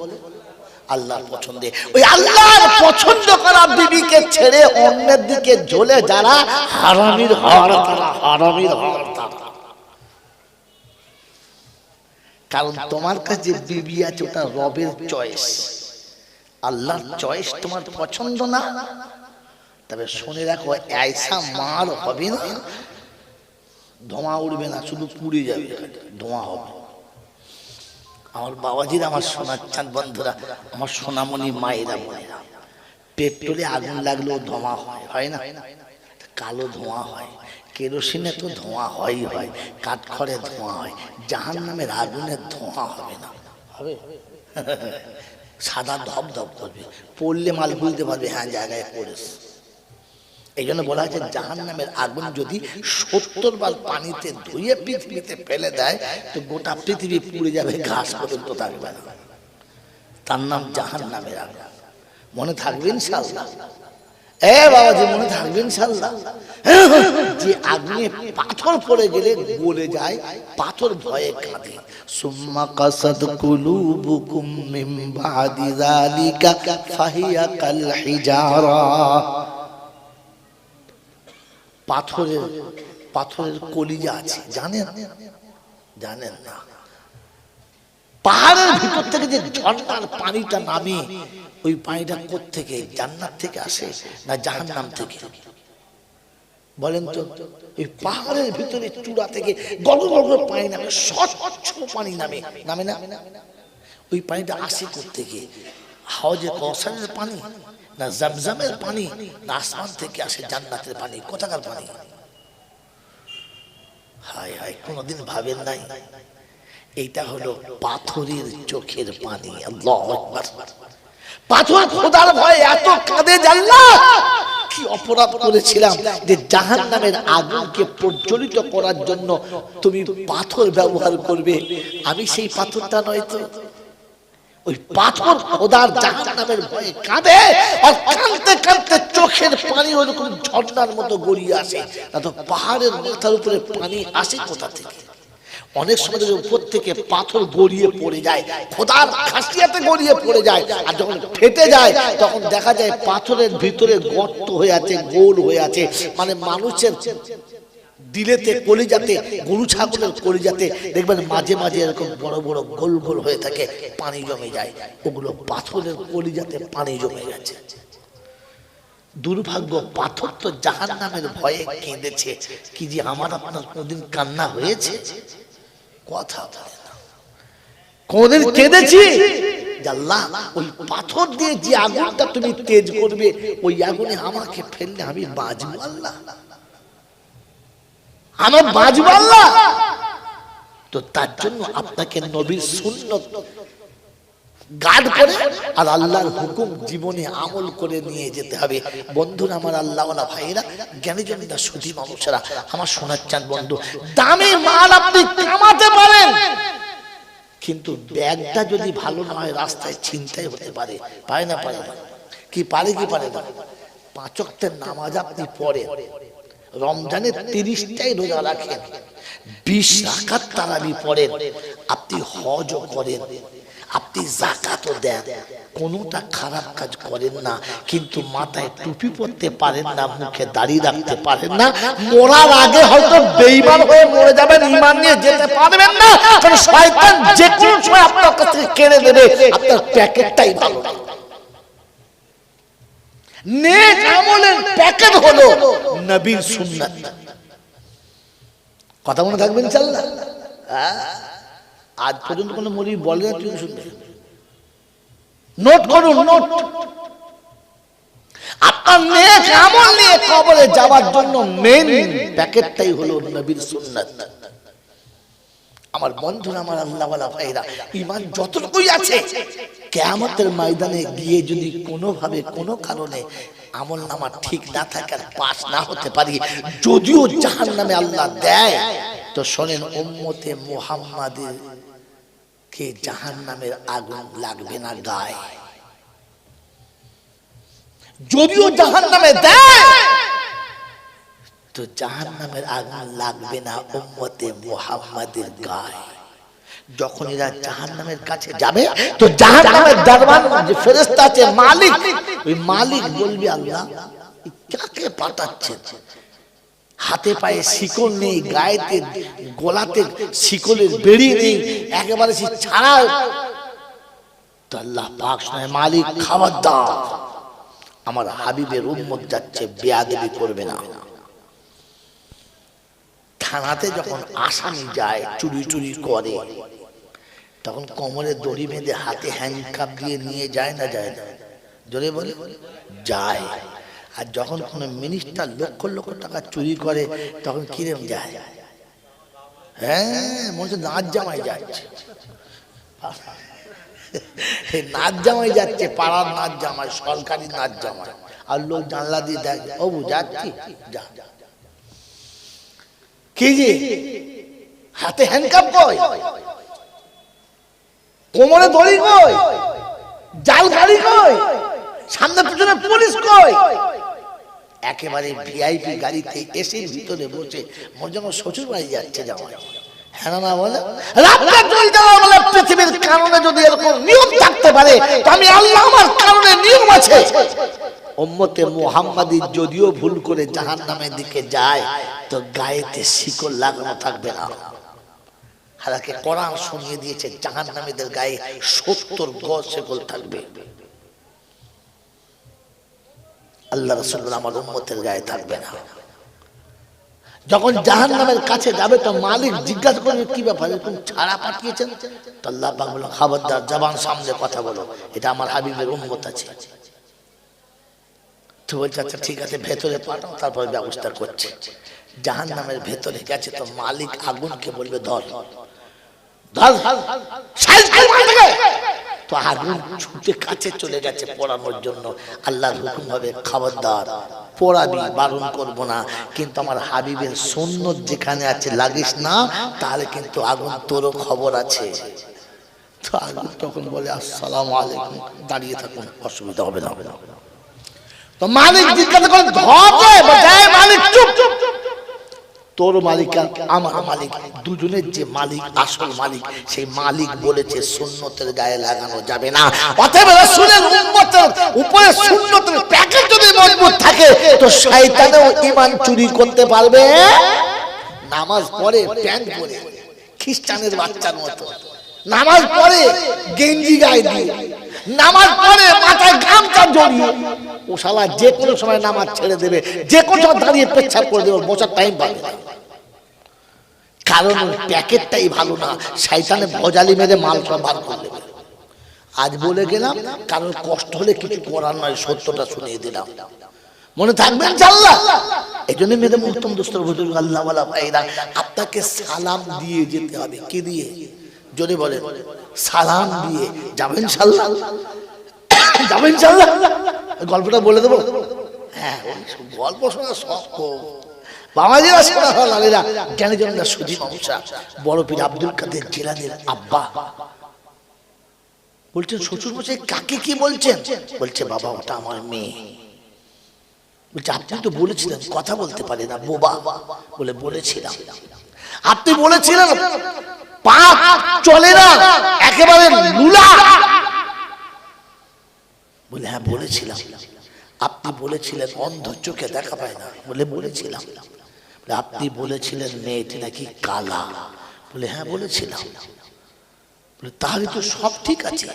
আল্লাহর পছন্দে। ওই আল্লাহর পছন্দ করা বিবিকে ছেড়ে অন্যের দিকে ঝোলে যারা, হারামির হর তারা, হারামির হর তারা। কারণ তোমার কাছে বিবি আছে, ওটা রবের চয়েস, আল্লাহর চয়েস তোমার পছন্দ না। তবে শুনে রাখো, ऐसा মার হবে না, ধোঁয়া উড়বে না, শুধু পুড়ে যাবে, ধোঁয়া হবে। আমার বাবাজির, আমার সোনার চাঁদ বন্ধুরা, আমার সোনামণি মায়েরা বোনেরা, পেট্রোলে আগুন লাগলেও ধোঁয়া হয়, হয় না? কালো ধোঁয়া হয়, কেরোসিনে তো ধোঁয়া হয়ই হয়, কাঠখড়ে ধোঁয়া হয়, জাহান্নামের আগুনের ধোঁয়া হবে না? হবে? সাদা ধপ ধপ করবে, পড়লে মাল বুঝতে পারবে হ্যাঁ জায়গায় পড়েছে। এই জন্য বলা হয়েছে, জাহান্নামের আগুন যদি 70 বার পানিতে ধুয়ে পৃথিবীতে ফেলে দেয়, তো গোটা পৃথিবী পুড়ে যাবে, ঘাস পর্যন্ত থাকবে না। তার নাম জাহান্নামের আগুন। মনে থাকবে ইনশাআল্লাহ। এ বাবাজি মনে থাকবে ইনশাআল্লাহ। যে আগুনে পাথর পড়ে গেলে গলে যায়, পাথর ভয়ে কাঁদে। সুম্মা কাসাদ কুলুবুকুম মিন বাদি যালিকা ফাহিয়া কাল হিজারা। পাথরের কলিজা আছে, জানেন? জানেন না? পাহাড়ের ভিতর থেকে যে ঝর্ণার পানিটা নামে, ওই পানিটা কোত্থেকে? জান্নাত থেকে আসে না জাহান্নাম থেকে? বলেন তো। এই পাহাড়ের ভিতরে চূড়া থেকে গড় গড় পানি নামে, স্বচ্ছ পানি নামে, নামে না? ওই পানিটা আসে কোত্থেকে? হাওজে কাউসারের পানি না জমজমের পানি না আসমান থেকে আসে জান্নাতের পানি? কোথাকার পানি? হায় হায়, কোনদিন ভাবেন নাই? এইটা হলো পাথরের চোখের পানি। আল্লাহু আকবার। পাথর খোদার ভয়ে এত কাঁদে, আল্লাহ কি অপরাধ করেছিলাম যে জাহান্নামের আগুনকে প্রজ্বলিত করার জন্য তুমি পাথর ব্যবহার করবে? আমি সেই পাথরটা নয় তো। ওই পাথর খোদার জাহান্নামের ভয়ে কাঁদে, আর কাঁদতে কাঁদতে চোখের পানি ওরকম ঝর্ণার মতো গড়িয়ে আসে। না তো পাহাড়ের মাথার উপরে পানি আসে কোথা থেকে? অনেক সময় উপর থেকে পাথর গড়িয়ে পড়ে যায়, খোদার খাসিয়াতে গড়িয়ে পড়ে যায়, আর যখন ফেটে যায় তখন দেখা যায় পাথরের ভিতরে গর্ত হয়ে আছে, গোল হয়ে আছে। মানে মানুষের দিলেতে, কলিজাতে, গরু ছাগলের কলিজাতে দেখবেন মাঝে মাঝে এরকম বড় বড় গোল গোল হয়ে থাকে, পানি জমে যায়। ওগুলো পাথরের কলিজাতে পানি জমে গেছে। দুর্ভাগ্য, পাথর তো জাহান্নামের ভয়ে কেঁদেছে। কি যে আমার আপনার কোনদিন কান্না হয়েছে? কথা বলে না। কোনদিন কেঁদেছি? আল্লাহ ওই পাথর দিয়ে যে আগুনটা তুমি তেজ করবে, ওই আগুনে আমাকে ফেললে আমি বাঁচবো আল্লাহ? আমার বাঁচবো আল্লাহ? তো তার জন্য আপনাকে নবীর সুন্নত গার্ড করে আর আল্লাহর হুকুম জীবনে আমল করে নিয়ে যেতে হবে। বন্ধুরা আমার, আল্লাহওয়ালা ভাইরা, জ্ঞানী জমিদার সুধী মানুষেরা, আমার শোনার চান বন্ধু, দামি মাল আপনি কামাতে পারেন, কিন্তু ব্যাগটা যদি ভালো না হয় রাস্তায় ছিনতাই হতে পারে। পারে না? পারে না? কি পারে কি পারে না? 5 ওয়াক্তের নামাজ আপনি পড়েন, রমজানে 30টাই রোজা রাখেন, 20 রাকাত তারাবি পড়েন, আপনি হজও করেন, আপনি যাকাতও দেন, কোনটা খারাপ কাজ করেন না, কিন্তু মাথায় টুপি পরতে পারেন না, মুখে দাড়ি রাখতে পারেন না, মরার আগে হয়তো বেঈমান হয়ে মরে যাবেন, ঈমান নিয়ে যেতে পারবেন না, কারণ শয়তান যে কোনো সময় আপনার কাছ থেকে কেড়ে নেবে। আপনার প্যাকেটটাই ভালো না। নেক আমলের প্যাকেট হলো নবীর সুন্নাত। কথা মনে থাকবে ইনশাআল্লাহ। আজ পর্যন্ত কোন মৌলবি বলে না, তুমি শুনবে, নোট করুন, নোট। আপনার নেক আমল নিয়ে কবরে যাওয়ার জন্য মেন প্যাকেটটাই হলো নবীর সুন্নাত। আমার বন্ধুরা, আমার আল্লাহওয়ালা ভাইরা, ঈমান যতটুকুই আছে, কিয়ামতের ময়দানে গিয়ে যদি কোনোভাবে কোনো কারণে আমল নামা ঠিক না থাকে আর পাস না হতে পারি, যদিও জাহান্নামে আল্লাহ দেয়, তো শোনেন, উম্মতে মুহাম্মাদের কে জাহান্নামের আগুন লাগবে না গায়ে। যদিও জাহান্নামে দেয়, তো জাহান্নামের আগুন লাগবে না উম্মতে মুহাম্মাদের গায়ে। যখন এরা জাহান্নামের কাছে যাবে, তো জাহান্নামের দরবার যে ফেরেশতা আছে, মালিক, ওই মালিক বলবে, আল্লাহ কাকে পাঠাচ্ছেন? হাতে পায়ে শিকল নেই, গায়েতে গলাতে শিকলের বেড়ি নেই, একেবারে সে ছাড়া। তো আল্লাহ পাক শোনায়, মালিক খবরদার, আমার হাবিবের উম্মত যাচ্ছে, বেয়াদবি করবে না। থানাতে যখন আসামি যায়, চুরি চুরি করে, তখন কোমরে দড়ি বেঁধে হাতে হ্যান্ডকাপ দিয়ে নিয়ে যায় না যায় না? জোরে বলে যায়। আর যখন কোন মিনিস্টার লক্ষ লক্ষ টাকা চুরি করে, তখন কিরম যায়? হ্যাঁ, মনে হচ্ছে নাচ জামাই যাচ্ছে, নাচ জামাই যাচ্ছে, পাড়ার নাচ জামাই, সরকারি নাচ জামাই। আর লোক জানলা দিয়ে দেখে, ও যাচ্ছি, যা। কি যে হাতে হ্যান্ডকাপ কই, কোমরে দড়ি কই, জাল গাড়ি কই, সামনে পিছনে পুলিশ কই? একেবারে ভিআইপি গাড়িতে এসির ভিতরে বসে মনে যেন শ্বশুর বাড়ি যাচ্ছে জামাই। হ্যাঁ না বলে রাতটা চলে যাওয়া বলে পৃথিবীর কারণে যদি এরকম নিয়ম থাকতে পারে তো আমি আল্লাহ আমার কারণে নিয়ম আছে। উম্মতে মুহাম্মাদি যদিও ভুল করে জাহান্নামের দিকে যায় তো গায়েতে শিকল লাগানো থাকবে না। হালাকে কোরআন শুনিয়ে দিয়েছে জাহান্নামীদের গায়ে 70 গজ শিকল থাকবে। আল্লাহ রাসূল আমার উম্মতের গায়ে থাকবে না। যখন জাহান্নামের কাছে যাবে তো মালিক জিজ্ঞাসা করবে কি ব্যাপার এরকম ছাড়া পাঠিয়েছেন? তো আল্লাহ পাক বলেন খবরদার জবান সামনে কথা বলো, এটা আমার হাবিবের উম্মত আছে। তো বলছে আচ্ছা ঠিক আছে ভেতরে পাঠাও, তারপরে ব্যবস্থা করছে। জাহান্নামের ভেতরে গেছে তো মালিক আগুনকে বলবে ধর ধর, তো আগুন ছুটে কাছে চলে গেছে পোড়ানোর জন্য। আল্লাহর হুকুম হবে খবরদার পোড়াবি, বারণ করবো না, কিন্তু আমার হাবিবের সুন্নত যেখানে আছে লাগিস না, তাহলে কিন্তু আগুন তোরও খবর আছে। তো আগুন তখন বলে আসসালামু আলাইকুম, দাঁড়িয়ে থাকুন, অসুবিধা হবে না। তো মালিক জিজ্ঞাসা করে মালিক চুপ, তোর মালিক আর আমার মালিক দুজনের যে মালিক আসল মালিক, সেই মালিক বলেছে সুন্নতের গায়ে লাগানো যাবে না। অতএব রাসূলের উম্মতের উপরে সুন্নতের প্যাকেজ যদি মজবুত থাকে তো শয়তানও ঈমান চুরি করতে পারবে। নামাজ পড়ে প্যান্ট পরে খ্রিস্টানের বাচ্চার মতো, নামাজ পড়ে গেঞ্জি গায়ে দিয়ে, নামাজ পড়ে মাথায় গামছা জড়িয়ে, ও শালা যে কোনো সময় নামাজ ছেড়ে দেবে, যে কোনো সময় দাঁড়িয়ে পেচ্ছাপ করে দেবে, বসার টাইম পাবে না। কারণ প্যাকেটটাই ভালো না, শয়তানে ভজালি মেরে মাল সব বার করে দেবে। আজ বলে গেলাম, কারণ কষ্ট হলে কিছু করার নয়, সত্যটা শুনিয়ে দিলাম, মনে থাকবেন ইনশাআল্লাহ। এই জন্য মেরে মুহতম দোস্তর বুজুর্গ আল্লাহওয়ালা ভাইরা, আপনাকে সালাম দিয়ে যেতে হবে। কি দিয়ে? জোরে বলেন, সালাম দিয়ে যাবেন ইনশাআল্লাহ, যাবেন ইনশাআল্লাহ। গল্পটা বলে দেবো? হ্যাঁ, গল্প শোনা শখ বাবাজিরা, শোনা লালেরা, জ্ঞানী জনরা, সুধী মানুষরা। বড় পীর আব্দুল কাদের জিলানীর আব্বা বলছেন শ্বশুর মশাই কাকে কি বলছেন? বলছে বাবা ওটা আমার মেয়ে। বলছে আপনি তো বলেছিলেন কথা বলতে পারে না বোবা। বলে বলেছিলাম। আপনি বলেছিলেন পা চলে না, একেবারে লুলা। বলে হ্যাঁ বলেছিলাম। আপনি বলেছিলেন অন্ধ চোখে দেখা পায় না। বলে বলেছিলাম। আপনি বলেছিলেন মেয়েটি নাকি কালা। বলে হ্যাঁ বলেছিলাম। বলে তাহলে তো সব ঠিক আছে।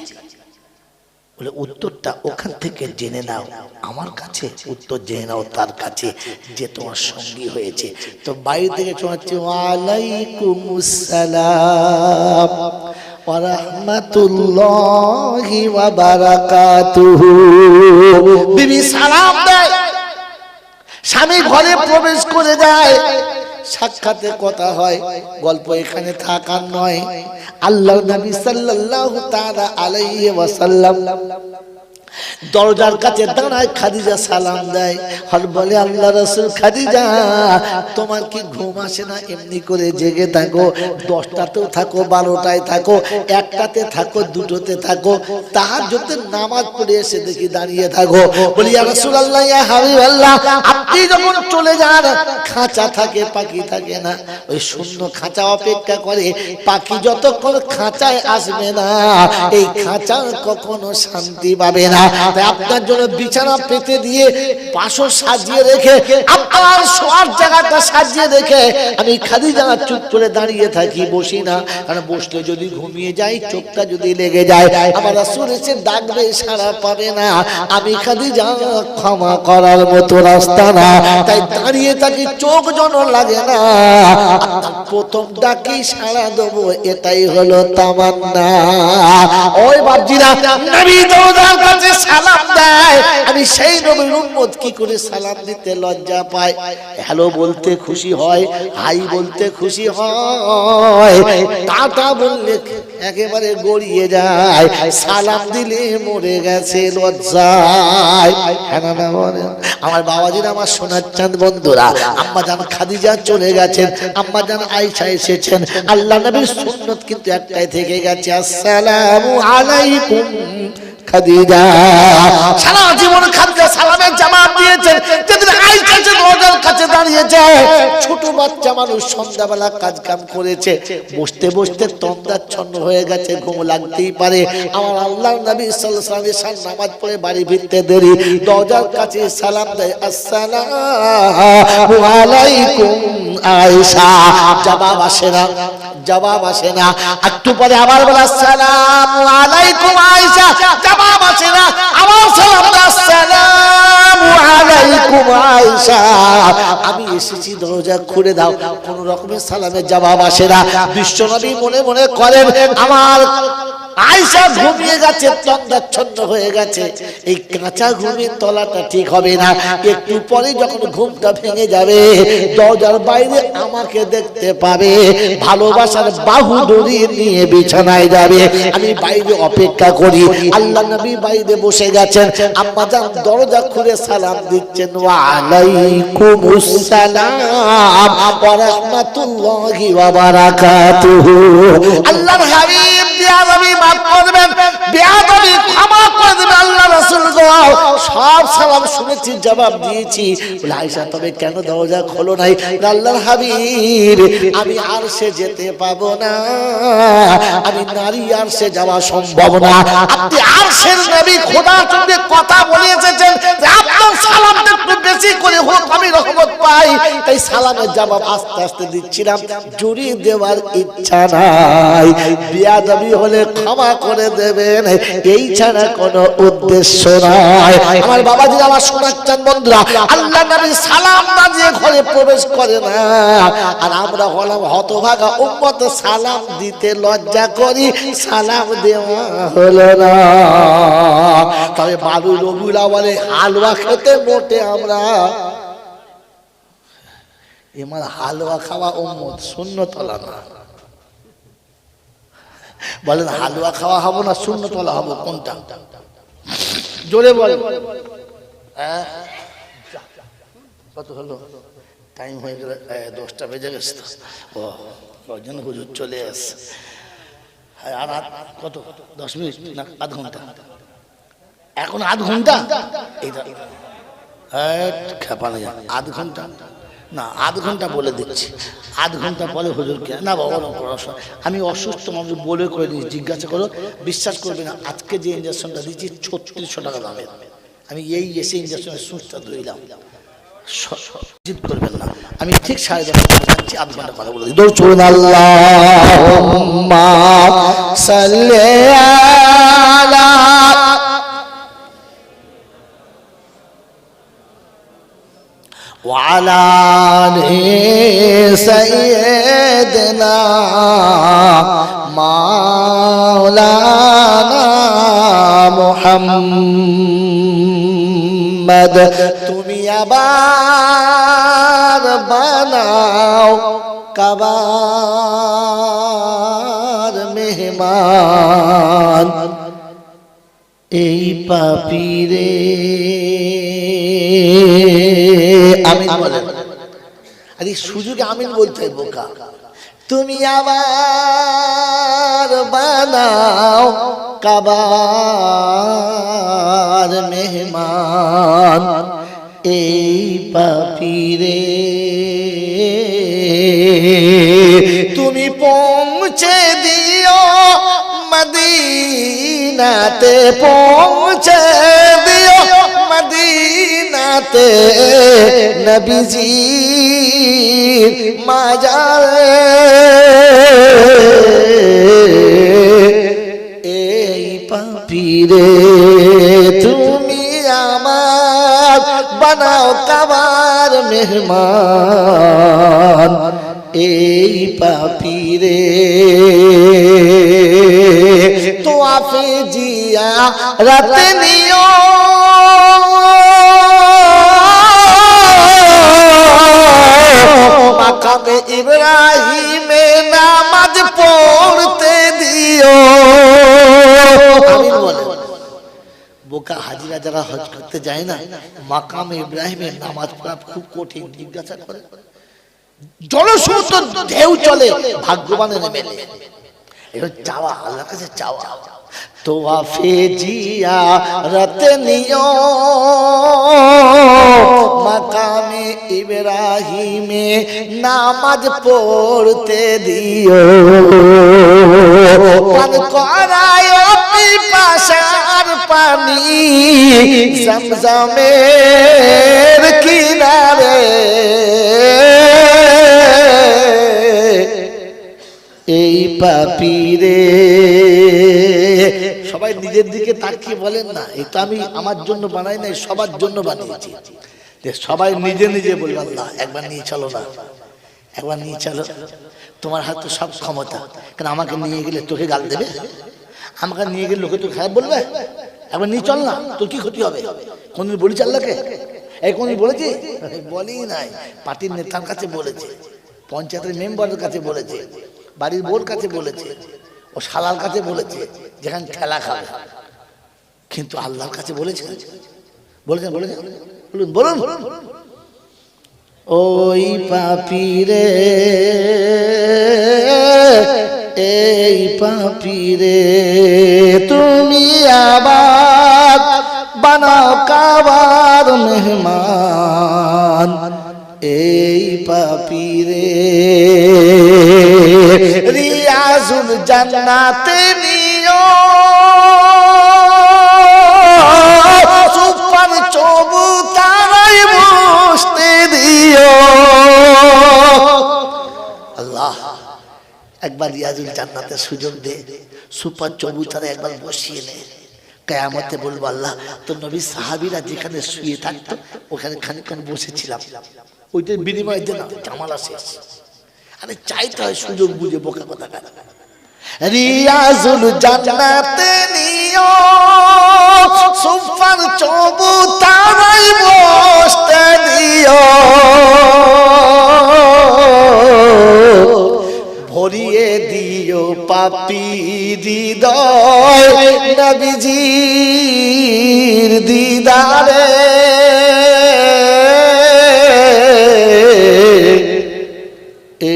বলে উত্তরটা ওখান থেকে জেনে নাও, আমার কাছে উত্তর জেনে নাও তার কাছে যে তোমার সঙ্গী হয়েছে। তো বাইরে থেকে শোনাচ্ছে ওয়ালাইকুমুস সালাম ওয়া রাহমাতুল্লাহি ওয়া বারাকাতুহু। বিবি সালাম দেয়, স্বামী ঘরে প্রবেশ করে যায়, সাক্ষাতে কথা হয়। গল্প এখানে থাকার নয়। আল্লাহর নবী সাল্লাল্লাহু তাআলা আলাইহি ওয়াসাল্লাম দরজার কাছে দাঁড়ায়, খাদিজা সালাম দেয়, আর বলে আল্লাহ রাসূল খাদিজা তোমার কি ঘুম আসে না? এমনি করে জেগে থাকো, 10টাতেও থাকো, 12টায় থাকো, 1টাতে থাকো, 2টোতে থাকো, তাহাজ্জুদের নামাজ পড়ে এসে দেখি দাঁড়িয়ে থাকো। বলি ইয়া রাসূলুল্লাহ, ইয়া হাবিবাল্লাহ, আপনি যখন চলে যান খাঁচা থাকে, পাখি থাকে না। ওই শূন্য খাঁচা অপেক্ষা করে, পাখি যতক্ষণ খাঁচায় আসবে না এই খাঁচা কখনো শান্তি পাবে না। তাই আপনার জন্য বিছানা পেতে দিয়ে পাশও সাজিয়ে রেখে, আপনার শোয়ার জায়গাটা সাজিয়ে রেখে আমি খাদিজা চুপ করে দাঁড়িয়ে থাকি, বসি না। কারণ বসলে যদি ঘুমিয়ে যাই, চোখটা যদি লেগে যায়, আমার রাসূল এসে ডাকবে, সাড়া পাবে না। আমি খাদিজা ক্ষমা করার মতো রাস্তা না, তাই দাঁড়িয়ে থাকি, চোখ যেন লাগে না। আপনার প্রথম ডাকি সাড়া দেবো, এটাই হলো তামান্না। ওই বাপজিরা, নবী দরজার কাছে সালাম দেয়, আমি সেই নবীর উম্মত কি করে সালাম দিতে লজ্জা পাই? হ্যালো বলতে খুশি হয়, হাই বলতে খুশি হয়, টাটা বললে একেবারে গড়িয়ে যায়, সালাম দিলে মরে গেছে লজ্জায়। আমার বাবাজিরা, আমার সোনার চাঁদ বন্ধুরা, আম্মা জান খাদিজা চলে গেছেন, আম্মা জান আয়েশা এসেছেন। আল্লাহ নবীর সুন্নত কিন্তু একটাই থেকে গেছে, আসসালামু আলাইকুম খাদিজা। সারা জীবন খাদিজা সালামের জবাব দিয়েছেন। যেদিন আয়েশা দরজার কাছে দাঁড়িয়েছে, ছোট বাচ্চা মানুষ সন্ধ্যাবেলা কাজ কাম করেছে, বসতে বসতে তন্দ্রাচ্ছন্ন হয়ে গেছে, ঘুম লাগতেই পারে। আমার আল্লাহর নবী সাল্লাল্লাহু আলাইহি ওয়াসাল্লাম নামাজ পড়ে বাড়ি ফিরতে দেরি, দরজার কাছে সালাম দেয়, আসসালামু আলাইকুম আয়েশা। জবাব আসে না, জবাব আসে না। একটু পরে আবার বলে আসসালামু আলাইকুম আয়েশা, জবাব আসে না। আবার সালাম দেয়, আসসালামু আলাইকুম আয়েশা, আমি এসেছি, দরজা খুলে দাও। কোন রকমের সালামের জবাব আসে না। বিশ্বনবী মনে মনে করেন, আমার আয়েশা ঘুমিয়ে গেছে, তন্দ্রাচ্ছন্ন হয়ে গেছে, এই কাঁচা ঘুমের তলাটা ঠিক হবে না। একটু পরে যখন ঘুমটা ভেঙে যাবে, দরজার বাইরে আমাকে দেখতে পাবে, ভালোবাসার বাহুডুরি নিয়ে বিছানায় যাবে। আমি বাইরে অপেক্ষা করি। আল্লাহ নবী বাইরে বসে গেছেন, আম্মা জান দরজা খুলে সালাম দিচ্ছেন, ওয়া আলাইকুমুস সালাম ওয়া রাহমাতুল্লাহি ওয়া বারাকাতুহু। আল্লাহর হাবিব বিয়াদবি মাফ করবেন, বিয়াদবি ক্ষমা করে দেবেন। আল্লাহ রাসূল গো, সব সালাম শুনেছি, জবাব দিয়েছি। বলে আয়েশা, তবে কেন দরজা খোলো নাই? আল্লাহর হাবিব, আমি আরশে যেতে পাবো না, আমি নারী আরশে যাওয়া সম্ভব না। আপনি আরশের নবী, খোদার সঙ্গে কথা বলে এসেছেন, আপনার সালামটা একটু বেশি করে হোক, আমি রহমত পাই। তাই সালামের জবাব আস্তে আস্তে দিচ্ছিলাম, জড়িয়ে দেওয়ার ইচ্ছা নাই। বিয়াদবি হলে ক্ষমা করে দেবেন, এই ছাড়া কোনো উদ্দেশ্য নাই। আমার বাবাজি, আমার শোনাচ্ছেন বন্ধুরা, আল্লাহ নবী সালাম না দিয়ে ঘরে প্রবেশ করে না, আর আমরা হলাম হতভাগা উম্মত, সালাম দিতে লজ্জা করি, সালাম দেওয়া হলো না। তবে বালু রবিউল আউয়ালে হালুয়া খেতে মোটে আমরা, এমার হালুয়া খাওয়া উম্মত, সুন্নত ওয়ালা না। বলেন হালুয়া খাওয়া হবো না সুন্নত ওয়ালা হবো, কোনটা? জোরে বলেন। কত হলো? টাইম হয়ে গেল, 10টা বেজে গেছে। ও কজন হুজুর চলে আসছে। আর কত? 10 মিনিট না আধ ঘন্টা? এখন আধ ঘন্টা? এইটা খেপা নেই, আধ ঘন্টা না, আধ ঘন্টা বলে দিচ্ছি। আধ ঘন্টা পরে হুজুরকে না বাবা, আমি অসুস্থ মানুষ বলে করে দিচ্ছি, জিজ্ঞাসা করো, বিশ্বাস করবে না। আজকে যে ইঞ্জেকশনটা দিচ্ছি 3600 টাকা দামের, আমি এই এসে ইঞ্জেকশনের সুচটা ধুইলাম, জিদ করবেন না। আমি ঠিক 10:30 যাচ্ছি, আধ ঘন্টা কথা বলে দিই। দৌড় চলুন। আল্লাহুম্মা সাল্লি আলা وعلى آل سيدنا مولانا محمد। তুমি আবার বানাও কাবার মেহমান, এই পাপীরে। আমিন বলেন। আরে সুযোগে আমিন বলতে হয় বোকা। তুমি আবার বানাও কাবার মেহমান, এই পাপীরে। তুমি পৌঁছে দিও মদিনাতে, পৌঁছে দিও মদিনাতে, নবীজির মাজারে। এই পাপীরে তুমি আমার বানাও কাবার মেহমান, এই পাপীরে। তো আপে জিয়া রাতে নিও মাকামে ইব্রাহিমে নামাজ পড়তে দিও। আমিন বলেন। বোকা হাজিরা যারা হজ করতে যায় না, মাকামে ইব্রাহিমের নামাজ পড়া খুব কঠিন, জিজ্ঞাসা করে। জলসমুদ্র ঢেউ চলে, ভাগ্যবানের মেলে। এটা চাওয়া, আল্লাহর কাছে চাওয়া। তোয়াফে জিয়ারত নিও মাকামে ইব্রাহিমে নামাজ পড়তে দিও পান করায় পিপাসার পানি জমজমের কিনারে এই পাপীরে সবাই নিজের দিকে তাকিয়ে বলেন না, এই তো আমি আমার জন্য বানাই নাই, সবার জন্য বানিয়েছি। সবাই নিজে নিজে বলবে আল্লাহ একবার নিয়ে চলো না, একবার নিয়ে চলো, তোমার হাতে সব ক্ষমতা। কেন আমাকে নিয়ে গেলে তোকে গাল দেবে, আমাকে নিয়ে গেলে লোকে তোকে খারাপ বলবে, একবার নিয়ে চল না, তোর কি ক্ষতি হবে? কোনদিন বলেছি আল্লাহকে? এই কোনদিন বলেছি? বলি নাই। পার্টির নেতার কাছে বলেছে, পঞ্চায়েতের মেম্বারের কাছে বলেছে, বাড়ির বোর কাছে বলেছে, ও শালার কাছে বলেছে, যেখানে ঠেলা খাবে। কিন্তু আল্লাহর কাছে বলেছে, বলেছেন বলেছেন বলুন বলুন। ওই পাপীরে এই পাপীরে তুমি আবার বানাও কাবার মেহমান। এই পাপীরে রিয়াজুল জান্নাতে নিও সুপার চবুতারায় বসতে দিও। আল্লাহ একবার রিয়াজুল জান্নাতে সুযোগ দে, সুপার চবুতারা একবার বসিয়ে নে। কিয়ামতে বলবো আল্লাহ তো নবী সাহাবীরা যেখানে শুয়ে থাকতো ওখানে খানিকক্ষণ বসেছিলাম, ওইটার বিনিময়ে দেন জামালা শেষ। আরে চাইতে হয় সুযোগ বুঝে, বোকা কথা কেন? রিয়াজুল জান্নাতে নিও সুপার চবুতারায় বসতে দিও। ভরিয়ে দিও পাপী হৃদয় নবীজির দিদারে।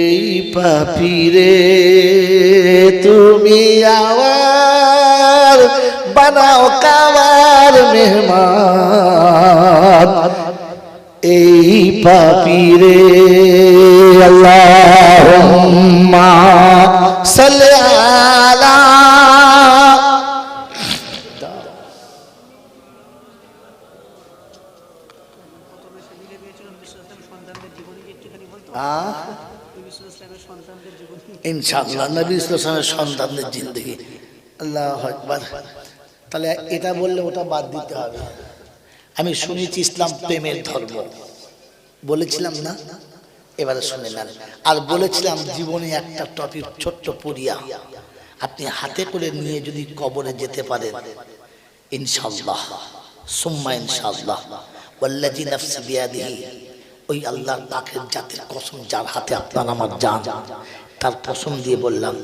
এই পাপীরে তুমি আবার বানাও কাবার মেহমান। এই পাপীরে আল্লাহুম্মা সাল্লি আলা ইনশাআল্লাহ নবী সাল্লাল্লাহু আলাইহি ওয়াসাল্লামের সন্তানদের জিন্দেগি। আল্লাহু আকবার। তাহলে এটা বললে ওটা বাদ দিতে হবে। আমি শুনেছি ইসলাম প্রেমের ধর্ম, বলেছিলাম না? এবারে শুনে নেন। আর বলেছিলাম জীবনে একটা টপিক ছোট্ট পড়িয়া আপনি হাতে করে নিয়ে যদি কবরে যেতে পারেন ইনশাআল্লাহ সুম্মা ইনশাআল্লাহ ওয়াল্লাযী নাফসি বিয়াদিহি, ওই আল্লাহর পাকের জাতের কসম যার হাতে আপনার আমার জান, তার কসম দিয়ে বললাম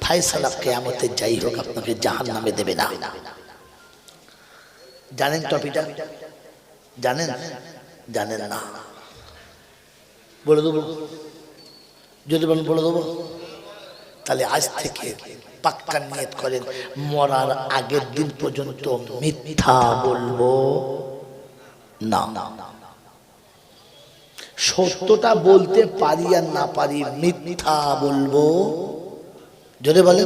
ফায়সালা কিয়ামতে যাই হোক আপনাকে জাহান্নামে দেবে না। জানেন টপিকটা? জানেন? জানেন না? বলে দেবো? যদি বলেন বলে দেবো। তাহলে আজ থেকে পাক্কা নিয়ত করেন মরার আগের দিন পর্যন্ত মিথ্যা বলবো না। সত্যটা বলতে পারি আর না পারি, মিথ্যা বলবো। যদি বলে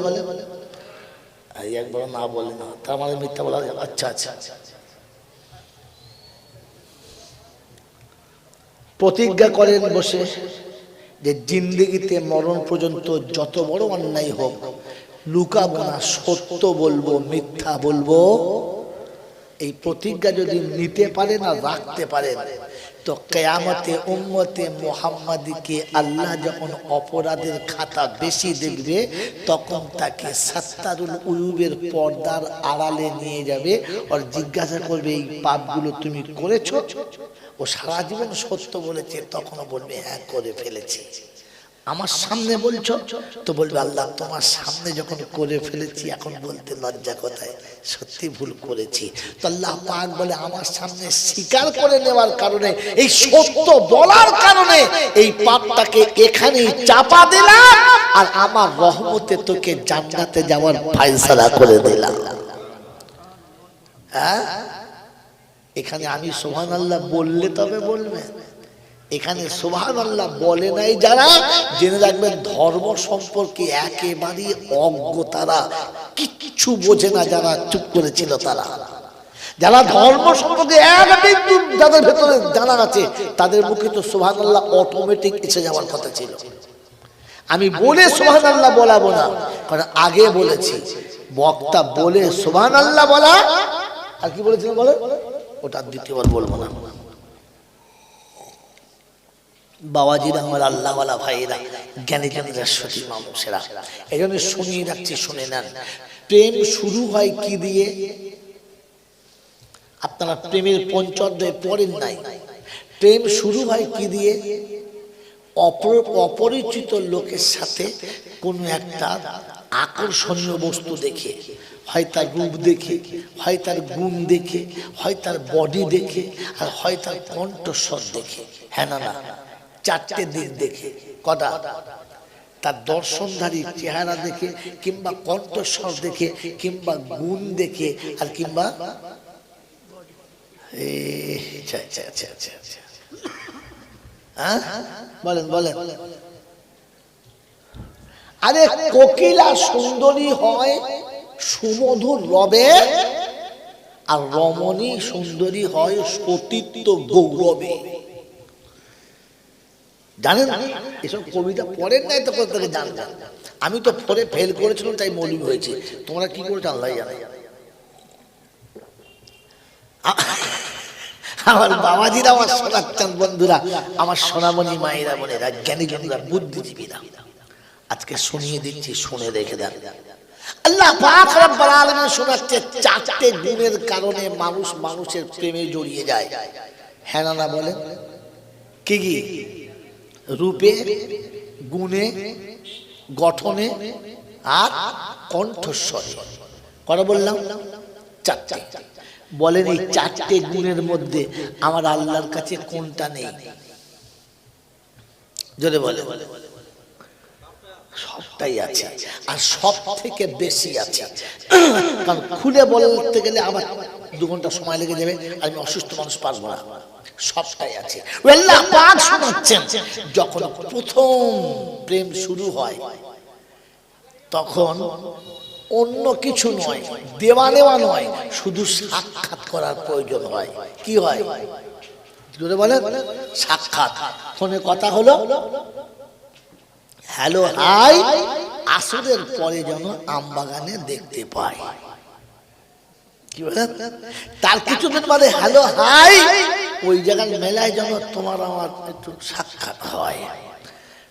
একবার না বলে না, তার মানে মিথ্যা বলা। আচ্ছা আচ্ছা, প্রতিজ্ঞা করেন বসে যে জিন্দেগিতে মরণ পর্যন্ত যত বড় অন্যায় হোক লুকাবো না, সত্য বলবো, মিথ্যা বলবো। এই প্রতিজ্ঞা যদি নিতে পারেন আর রাখতে পারেন তো কিয়ামতে উম্মতে মুহাম্মাদীকে আল্লাহ যখন অপরাধের খাতা বেশি দেখবে তখন তাকে সাত্তারুল উয়ুবের পর্দার আড়ালে নিয়ে যাবে আর জিজ্ঞাসা করবে এই পাপগুলো তুমি করেছো? ও সারা জীবন সত্য বলেছে, তখনও বলবে হ্যাঁ করে ফেলেছি। আমার সামনে বলছো তো বলবে আল্লাহ তোমার সামনে যখন করে ফেলেছি এখন বলতে লজ্জা কোথায়, সত্যি ভুল করেছি। তো আল্লাহ পাক বলে আমার সামনে স্বীকার করে নেওয়ার কারণে, এই সত্য বলার কারণে এই পাপটাকে এখানেই চাপা দিলাম আর আমার রহমতে তোকে জান্নাতে যাওয়ার ফয়সালা করে দিলাম। হ্যাঁ, এখানে আমি সুবহানাল্লাহ বললে তবে বলবে, এখানে সুবহানাল্লাহ বলে নাই যারা, জেনে রাখবেন ধর্ম সম্পর্কে একেবারে অজ্ঞ তারা, কিচ্ছু বোঝে না যারা চুপ করেছিল তারা। যারা ধর্ম সম্পর্কে এক বিন্দু যাদের ভেতরে জানা আছে তাদের মুখে তো সুবহানাল্লাহ অটোমেটিক এসে যাওয়ার কথা ছিল। আমি বলে সুবহানাল্লাহ বলাবো না, কারণ আগে বলেছি বক্তা বলে সুবহানাল্লাহ বলা, আর কি বলেছিলেন বলে ওটা দ্বিতীয়বার বলবো না। বাবাজিরা, আমার আল্লাহওয়ালা ভাইয়েরা, জ্ঞানী জ্ঞানীরা, সতী মানুষেরা, এই জন্য শুনিয়ে রাখছি, শুনে নেন। প্রেম শুরু হয় কি দিয়ে? আপনারা প্রেমের পঞ্চঅধ্যায় পড়েন নাই? প্রেম শুরু হয় কি দিয়ে? অপরিচিত লোকের সাথে কোনো একটা আকর্ষণীয় বস্তু দেখে, হয় তার রূপ দেখে, হয় তার গুণ দেখে, হয় তার বডি দেখে, আর হয় তার কণ্ঠস্বর দেখে। হ্যাঁ না না, চারটে দিক দেখে। কটা? তার দর্শনধারী চেহারা দেখে, কিংবা কণ্ঠস্বর দেখে, কিংবা গুণ দেখে, আর কিংবা বলেন বলেন। আরে কোকিলা সুন্দরী হয় সুমধুর রবে, আর রমণী সুন্দরী হয় সতীত্ব গৌরবে। জানেন এসব কবিতা পড়েন নাই তো কোথা থেকে জানবেন? আমি তো পড়ে ফেল করেছিলাম, তাই মৌলবি হয়েছে। তোমরা কি করেছো আল্লাহ জানে। আমার বাবাজিরা, আমার শোনাচ্ছেন বন্ধুরা, আমার সোনামণি মায়েরা, বোনেরা, জ্ঞানী জনেরা, বুদ্ধিজীবীরা, আজকে শুনিয়ে দিচ্ছি, শুনে রেখে দেন। আল্লাহ পাক রব্বুল আলামিন শোনাচ্ছে চারটে গুণের কারণে মানুষ মানুষের প্রেমে জড়িয়ে যায়। হ্যাঁ না না বলেন? কি কি? রূপে, গুণে, গঠনে, আর কণ্ঠস্বরে। কটা বললাম? চারটে। বলেন এই চারটে গুণের মধ্যে আমার আল্লাহর কাছে কোনটা নেই? যদি বলে সবটাই আছে, আর সব থেকে বেশি আছে। কারণ খুলে বলতে গেলে আবার 2 ঘন্টা সময় লেগে যাবে, আমি অসুস্থ মানুষ পারবো না। সবটাই আছে। আল্লাহ পাক শোনাচ্ছেন, যখন প্রথম প্রেম শুরু হয় তখন অন্য কিছু নয়, দেওয়া নেওয়া নয়, শুধু সাক্ষাৎ করার প্রয়োজন হয়। কি হয়? জোরে বলেন। সাক্ষাৎ। ফোনে কথা হলো, হ্যালো হাই, আসরের পরে যেন আমবাগানে দেখতে পাই। কি বলেন? তার কিছুদিন বাদে হ্যালো হাই, ওই জায়গায় মেলায় যেন তোমার আমার একটু সাক্ষাৎ হয়।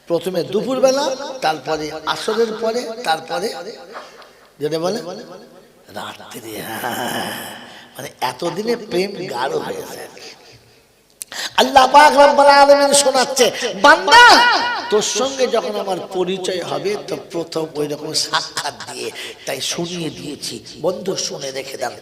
প্রথমে দুপুর বেলা, তারপরে আসরের পরে, তারপরে যেটা বলে রাত্রি। মানে এতদিনে প্রেম গাঢ় হয়েছে। আল্লাহ পাক রব্বুল আলামিন শোনাচ্ছে, বান্দা তোর সঙ্গে যখন আমার পরিচয় হবে তো প্রথম ওই রকম সাক্ষাৎ দিয়ে, তাই শুনিয়ে দিয়েছি। বন্ধু শুনে রেখে দেন,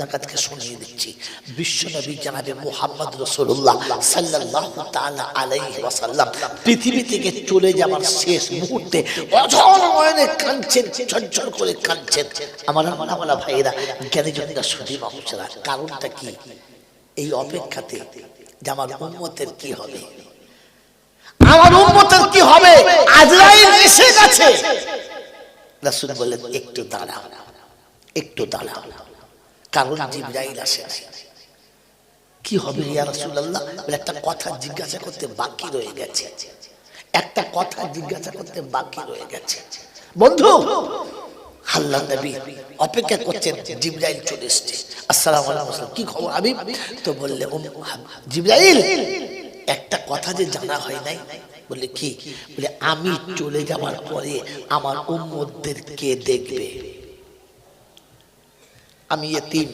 আপনাকে শুনিয়ে দিচ্ছি। বিশ্বনবী জনাবে মুহাম্মদ রাসূলুল্লাহ সাল্লাল্লাহু তাআলা আলাইহি ওয়াসাল্লাম পৃথিবী থেকে চলে যাওয়ার শেষ মুহূর্তে অঝর নয়নে কাঁদছেন, ঝরঝর করে কাঁদছেন। আমার আল্লাহওয়ালা ভাইয়েরা, জ্ঞানী জনেরা, সতী মানুষেরা, কারণটা কি? এই অপেক্ষাতে যে আমার উম্মতের কি হবে, আমার উম্মতের কি হবে। আজরাইল এসে গেছে। রাসূল বললেন, একটু দাঁড়াও, একটু দাঁড়াও, কারণ জিবরাইল আসে। কি হবে ইয়া রাসূলুল্লাহ? বলে একটা কথা জিজ্ঞাসা করতে বাকি রয়ে গেছে, একটা কথা জিজ্ঞাসা করতে বাকি রয়ে গেছে। বন্ধু, আল্লাহর নবী অপেক্ষা করছেন, জিবরাইল চলে এসেছে। আসসালামু আলাইকুম, কি খবর হাবিব? তো বললে, জিবরাইল একটা কথা যে জানা হয় নাই। বলে কি? বলে আমি চলে যাওয়ার পরে আমার উম্মতদের কে দেখবে? আমি এতিম,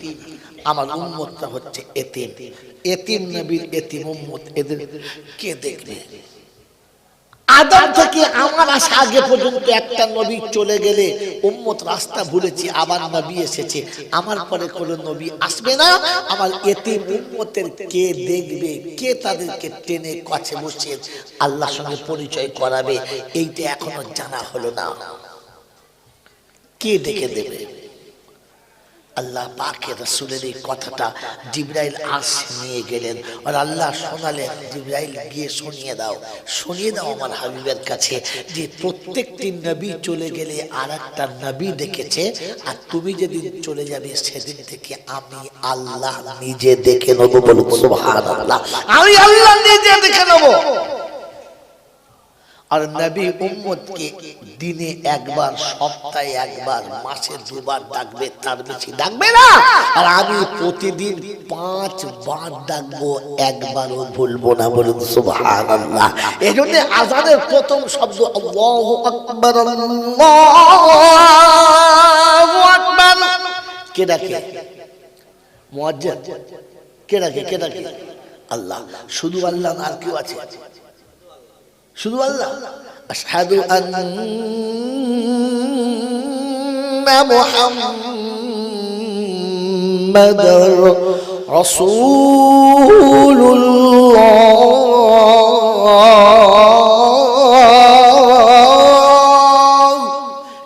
আমার উম্মতটা হচ্ছে এতিম, এতিম নবীর এতিম উম্মত, এদের কে দেখবে? আদম থেকে আমার আসা আগে পর্যন্ত একটা নবী চলে গেলে উম্মত রাস্তা ভুলেছে, আবার নবী এসেছে। আমার পরে কোনো নবী আসবে না। আমার এতিম উম্মতের কে দেখবে, কে তাদেরকে টেনে কাছে বসে আল্লাহর সঙ্গে পরিচয় করাবে, এইটা এখনো জানা হলো না। কে ডেকে দেবে? আল্লাহ পাকের রাসূলের এই কথাটা জিবরাইল আস নিয়ে গেলেন, আর আল্লাহ শোনালেন, জিবরাইল গিয়ে শুনিয়ে দাও আমার হাবিবের কাছে যে প্রত্যেকটি নবী চলে গেলে আর একটা নবী ডেকেছে, আর তুমি যেদিন চলে যাবে সেদিন থেকে আমি আল্লাহ নিজে দেখে নেব। বলুন সুবহানাল্লাহ। আমি আল্লাহ নিজে দেখে নেব। আর নবী উম্মতকে দিনে একবার, সপ্তাহে একবার, মাসে দুবার ডাকবে, তার বেশি ডাকবে না। আর আমি প্রতিদিন 5 বার ডাকবো, একবারও ভুলবো না। বলুন সুবহানাল্লাহ। এজন্য আযানের প্রথম শব্দ আল্লাহু আকবার, আল্লাহু আকবার। কে ডাকে? মুয়াজ্জিন। কে ডাকে? আল্লাহ। শুধু আল্লাহ, আর কেউ আছে? শুধু আল্লাহ। আশহাদু আন্না মুহাম্মাদার রাসূলুল্লাহ।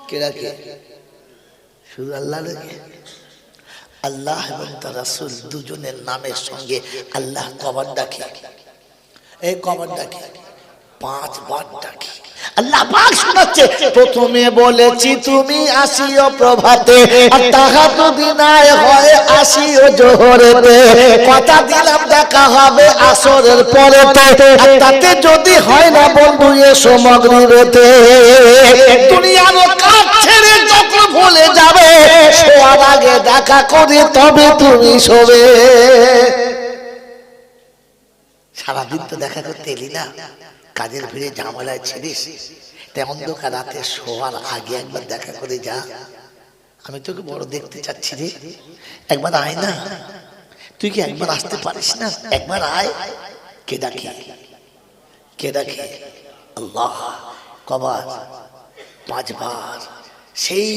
কে ডাকে? শুধু আল্লাহ ডাকে। আল্লাহ এবং তার রাসূল দুজনের নামের সঙ্গে আল্লাহ কবার ডাকে? এই কবার ডাকে? 5 বার ডাকে। আল্লাহ পাক শোনাচ্ছে, প্রথমে বলেছি তুমি আসিও প্রভাতে, আর তাহাজ্জুদিনায় হয় আসিও জোহরেতে। কথা দিলাম দেখা হবে আসরের পরেতে, আর তাতে যদি হয় না বন্ধু এসো মাগরিবেতে। দুনিয়ার কাজ ছেড়ে যখন ভুলে যাবে, শোয়ার আগে দেখা করে তবে তুমি শোবে। সারাদিন তো দেখা করতে এলি না, কাজের ভিড়ে ঝামেলায় ছিলিস, তেমন অন্ধকার রাতে শোয়ার আগে একবার দেখা করে যা। আমি তোকে বড় দেখতে চাচ্ছি রে, একবার আয় না। তুই কি একবার আসতে পারিস না? একবার আয়। কে ডাকে? আল্লাহ। কবার? 5 বার। সেই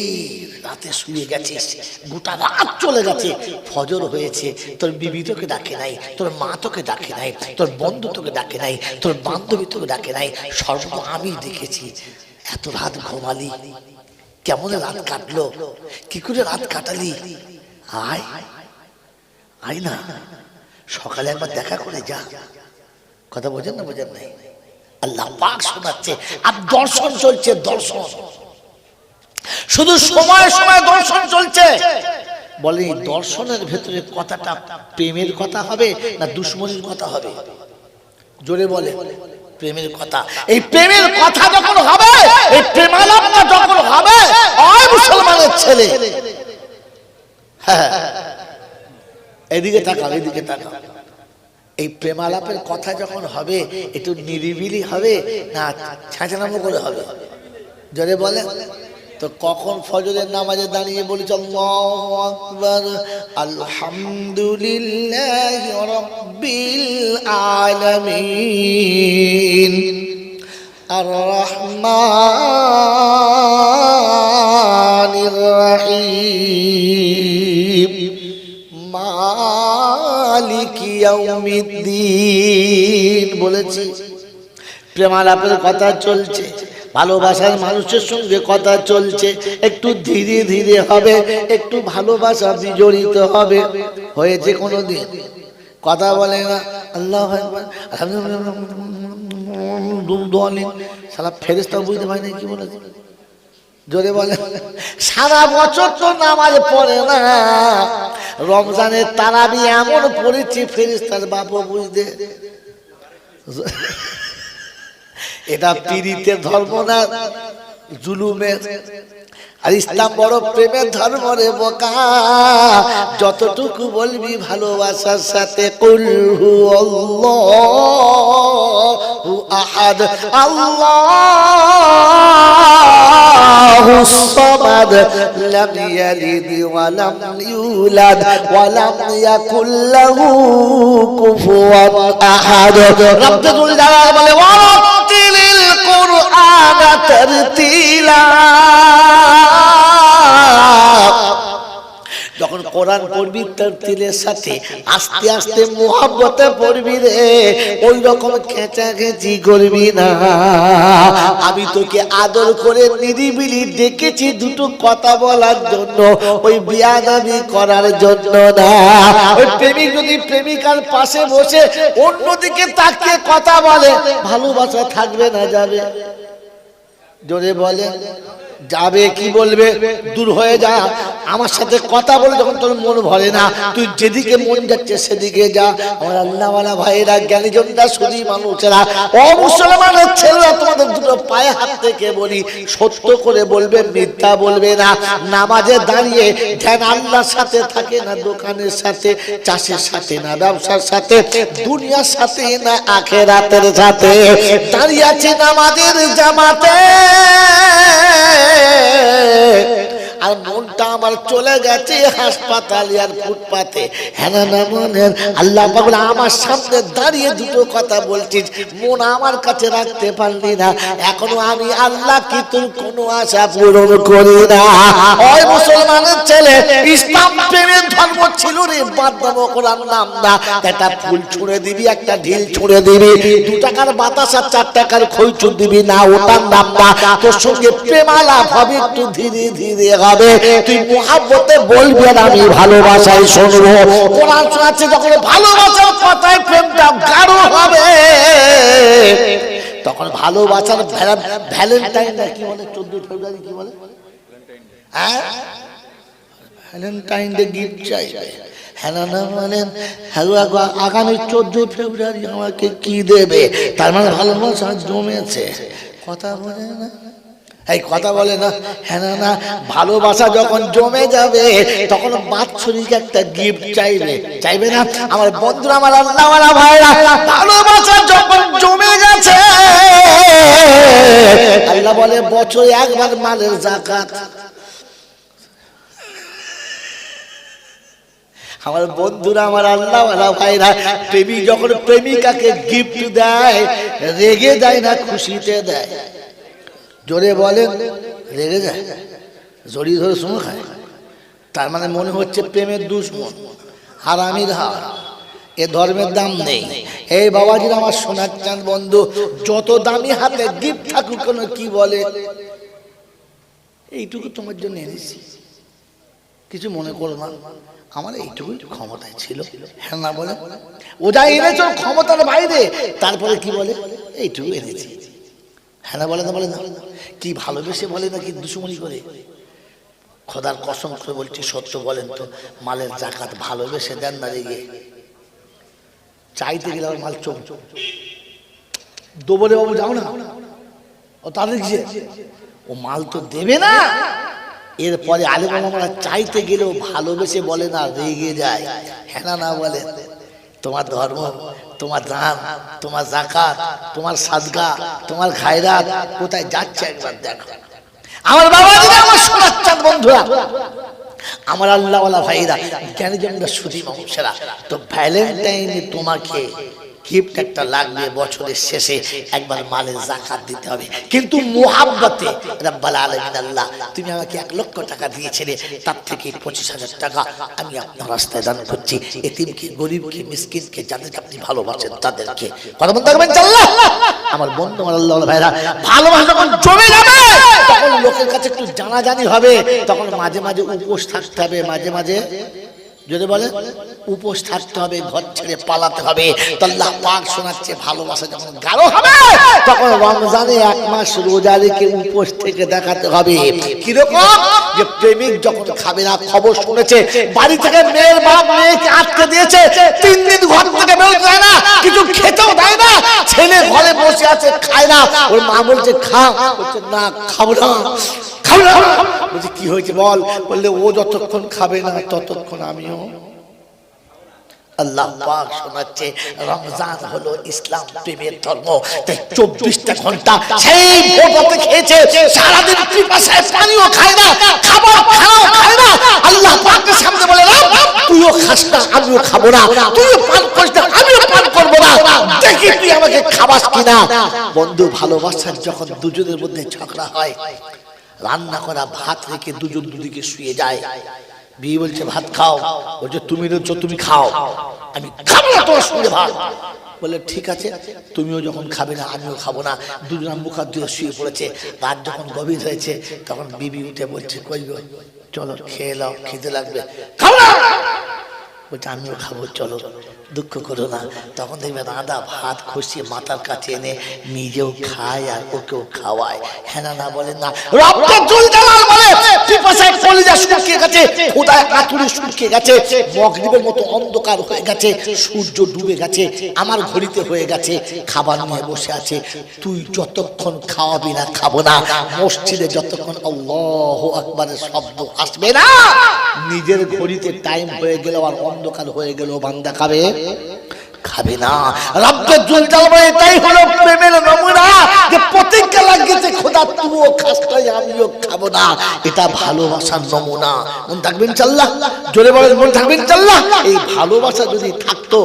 রাতে শুয়ে গেছিস, গোটা রাত চলে গেছে, ফজর হয়েছে, তোর বিবি তোকে ডাকে নাই, তোর মা তোকে ডাকে নাই, তোর বন্ধু তোকে ডাকে নাই, তোর বান্ধবী তোকে ডাকে নাই, সর্ব আমি দেখেছি। এত রাত ঘুমালি, কেমন রাত কাটলো, কি করে রাত কাটালি? আয় না, সকালে একবার দেখা করে যা। কথা বোঝেন না? বোঝেন নাই? আল্লাহ পাক শোনাচ্ছে, আর দর্শন চলছে, দর্শন শুধু সময় সময় দর্শন চলছে। বলে দর্শনের ভেতরে কথাটা প্রেমের কথা হবে না দুশ্মনীর কথা হবে? জোরে বলে। প্রেমের কথা। এই প্রেমের কথা যখন হবে, এই প্রেমালাপটা যখন হবে, ওই মুসলমানের ছেলে, হ্যাঁ এদিকে তাকাও, এদিকে তাকাও। এই প্রেমালাপের কথা যখন হবে, একটু নিরিবিলি হবে না ছাঁচনামো করে হবে? জোরে বলে। তো কখন ফজরের নামাজে দাঁড়িয়ে বলেছ আল্লাহু আকবার, আলহামদুলিল্লাহি রাব্বিল আলামিন, আর রহমানির রহিম, মালিকি ইয়াউমিদ্দিন বলেছি। প্রেমালাপের কথা চলছে, ভালোবাসার মানুষের সঙ্গে কথা চলছে, একটু ধীরে ধীরে হবে, একটু ভালোবাসা বিজড়িত হবে। হয়েছে কোনোদিন? কথা বলে না আল্লাহু আকবার, আলহামদুলিল্লাহ, সারা ফেরেশতা বুঝতে পারে না কি বলেছে? জোরে বলে। সারা বছর তো নামাজ পড়ে না, রমজানের তারাবি এমন পড়েছে ফেরেশতার বাপও বুঝতে। এটা পীড়িতের ধর্ম না জুলুমের। আর ইসলাম বড় প্রেমের ধর্ম রে বোকা। যতটুকু বলবি ভালোবাসার সাথে, কুল হু আল্লাহু আহাদ, আল্লাহুস সামাদ, লাম ইয়ালিদ ওয়া লাম ইউলাদ ওয়া লাম ইয়াকুল লাহু কুফুয়ান আহাদ। রব্বুল জালাল বলে ওয়ারাতিলিল কুরআন কোরআন পড়বি তারতিলের সাথে, আস্তে আস্তে মুহাব্বতে পড়বি রে, ওই রকম খেঁচাখেঁচি করবি না। আমি তোকে আদর করে নিরিবিলি ডেকেছি দুটো কথা বলার জন্য, ওই বিয়াদবি করার জন্য না। ওই প্রেমিক যদি প্রেমিকার পাশে বসে অন্যদিকে তাকিয়ে কথা বলে, ভালোবাসা থাকবে না যাবে? জোরে বলে যাবে। কি বলবে? দূর হয়ে যা, আমার সাথে কথা বলে যখন তোর মন ভরে না, তুই যেদিকে মন যাচ্ছে সেদিকে যা। আমার আল্লাহওয়ালা ভাইরা, জ্ঞানীজনরা, সুধী মানুষেরা, অমুসলমানের ছেলেরা, তোমাদের দুটো পায়ে হাত থেকে বলি, সত্য করে বলবে, মিথ্যা বলবে না। নামাজে দাঁড়িয়ে ধ্যান আল্লাহর সাথে থাকে না দোকানের সাথে, চাষের সাথে না ব্যবসার সাথে, দুনিয়ার সাথে না আখিরাতের সাথে। দাঁড়িয়ে আছে নামাজের জামাতে, আর মনটা আমার চলে গেছে হাসপাতালে আর ফুটপাতে। হ্যাঁ না মনের আল্লাহ পাগল, আমার সামনে দাঁড়িয়ে দুটো কথা বলছিস, মন আমার কাছে রাখতে পারলি না। এখনো আমি আল্লাহ কি তোর কোনো আশা পূরণ করি না? ওই মুসলমানের ছেলে, ইসলাম প্রেমের ধর্ম ছিল রে, বাদদাম কোরআন নাম না। একটা ফুল ছুঁড়ে দিবি, একটা ঢিল ছুঁড়ে দিবি, 2 টাকার বাতাস আর 4 টাকার খইচুর দিবি না, ওটার নাম না। তোর সঙ্গে প্রেম আলাপ হবে, একটু ধীরে ধীরে হবে। তুই মুহাব্বতে বলবি আর আমি ভালোবাসায় শুনবো। কোরআন শোনাচ্ছে যখন ভালোবাসার কথায় প্রেমটা গাঢ় হবে, তখন ভালোবাসার ভ্যালেন্টাইন না কি বলে, 14 ফেব্রুয়ারি কি বলে, হ্যাঁ ভ্যালেন্টাইন ডে গিফট চাইবে। হ্যাঁ না বলেন, আগামী 14 ফেব্রুয়ারি আমাকে কি দেবে? তার মানে ভালোবাসা জমেছে। কথা বলে না, এই কথা বলে না। হ্যাঁ না, ভালোবাসা যখন জমে যাবে তখন বাৎসরিক একটা গিফট চাইবে, চাইবে না? আমার বন্ধুরা, আমার আল্লাহওয়ালা ভাইরা, ভালোবাসা যখন জমে গেছে, আল্লাহ বলে বছরে একবার মালের যাকাত। আমার বন্ধুরা, আমার আল্লাহওয়ালা ভাইরা, প্রেমিক যখন প্রেমিকাকে গিফট দেয়, রেগে দেয় না, খুশিতে দেয়। জোরে বলেন, রেগে যায়, জড়িয়ে ধরে শুনো খায়। তার মানে মনে হচ্ছে প্রেমের দুশ্মন, হারামির হার, এ ধর্মের দাম নেই। এই বাবাজিরা, আমার সোনার চাঁদ বন্ধু, যত দামি হাতে গিফট থাকুক কেন, কি বলে, এইটুকু তোমার জন্য এনেছি, কিছু মনে করো না, আমার এইটুকু ক্ষমতায় ছিল। হ্যাঁ না বলে, ও যা এনেছ ক্ষমতার বাইরে, তারপরে কি বলে, এইটুকু এনেছি। হ্যাঁ না বলে না, বলে না, কি ভালোবেসে বলে না, কি দুশ্মনী করে? খোদার কসম করে বলছি, সত্য বলেন তো, মালের যাকাত ভালোবেসে দেন না? রেগে চাইতে গেলে মাল চোখ দোবরে, বাবু যাও না, ও তাদের কি, ও মাল তো দেবে না। এরপরে আলেম ওলামারা চাইতে গেলেও ভালোবেসে বলে না, রেগে যায়। হ্যাঁ না বলে, তোমার ধর্ম, তোমার দান, তোমার যাকাত, তোমার সাদকা, তোমার খায়রাত কোথায় যাচ্ছে একবার দেখো। আমার বাবাজিরা, আমার সোনার চাঁদ বন্ধুরা, আমার আল্লাহওয়ালা ভাইরা, জ্ঞানীজনরা, সুধী মানুষেরা, তো ভ্যালেন্টাইনে তোমাকে গিফট একটা লাগবে, বছরের শেষে একবার মালের যাকাত দিতে হবে, কিন্তু মুহাব্বতে। রব্বুল আলামিন আল্লাহ, তুমি আমাকে 1 লক্ষ টাকা দিয়েছিলে, তার থেকে 25,000 টাকা আমি আপনার রাস্তায় দান করছি, এতিমকে, গরিবকে, মিসকিনকে, যাদেরকে আপনি ভালোবাসেন তাদেরকে। কথা বলতে থাকবেন আল্লাহ। আমার বন্ধু, আমার আল্লাহওয়ালা ভাইরা, ভালোবাসা যখন জমে যাবে, তখন লোকের কাছে একটু জানাজানি হবে, তখন মাঝে মাঝে উপোস থাকতে হবে, মাঝে মাঝে যদি বলে উপোস থাকতে হবে, ঘর ছেড়ে পালাতে হবে। তো আল্লাহ পাক শোনাচ্ছে, ভালোবাসা যখন গাঢ় হবে, তখন রমজানে 1 মাস রোজা রেখে উপোস থেকে দেখাতে হবে। কিরকম? যে প্রেমিক যখন খাবে না, খবর শুনেছে বাড়ি থেকে মেয়ের বাপ মেয়েকে আটকে দিয়েছে, 3 দিন ঘর থেকে বেরোতে দেয় না, কিছু খেতেও দেয় না, ছেলে ঘরে বসে আছে, খায় না। ওর মা বলছে খা, বলছে না খাবো না, খাবো না। বলছে কি হয়েছে বল? বললে ও যতক্ষণ খাবে না ততক্ষণ আমিও। আল্লাহ পাক শোনাচ্ছে, রমজান হলো ইসলাম প্রেমের ধর্ম। তাই 24টা ঘন্টা সেই ভোররাতে খেয়েছে, সারাদিন পিপাসায় পানিও খায় না, খাবার খাও খায় না। আল্লাহ পাকের সামনে বলে, তুইও খাস না, আমিও খাবো না, তুইও পান করিস না, আমিও পান করবো না, দেখি তুই আমাকে খাবাস কিনা। বন্ধু, ভালোবাসার যখন দুজনের মধ্যে ঝগড়া হয়, রান্না করা ভাত রেখে দুজন দুদিকে শুয়ে যায়, বিয়ে বলছে ভাত খাও, বলছে তুমি রয়েছো তুমি খাও, আমি খাবো না তোমার সঙ্গে ভাত। বলে ঠিক আছে, তুমিও যখন খাবে না আমিও খাবো না। দুজন মুখ হাত ধুয়ে শুয়ে পড়েছে। রাত যখন গভীর হয়েছে তখন বিবি উঠে বলছে কই গো চলো খেয়ে নাও, খিদে লাগবে। খাও না, বলছে আমিও খাবো চলো, দুঃখ করো না। তখন দেখবেন আদা ভাত খসিয়ে মাথার কাছে এনে নিজেও খায় আর ওকেও খাওয়ায়। হ্যাঁ না বলে না, রক্তের জল জ্বালাল বলে পিপাসায় কলিজা শুকিয়ে গেছে, খোদায় আতুরে শুকিয়ে গেছে, মগরিবের মতো অন্ধকার হয়ে গেছে, সূর্য ডুবে গেছে, আমার ঘড়িতে হয়ে গেছে, খাবার নিয়ে বসে আছে। তুই যতক্ষণ খাওয়াবি না খাবো না, মসজিদে যতক্ষণ আল্লাহু আকবারের শব্দ আসবে না, নিজের ঘড়িতে টাইম হয়ে গেল আর অন্ধকার হয়ে গেল, বান্দা খাবে খাবে না। রব্বুল জলাল বলে এটাই হলো প্রেমের নমুনা, যে প্রতিজ্ঞা লাগিয়েছে খোদা তুইও খাস না আমিও খাবো না, এটা ভালোবাসার নমুনা। মন থাকবেন ইনশাআল্লাহ, জোরে বলেন মন থাকবেন ইনশাআল্লাহ। এই ভালোবাসা যদি থাকতো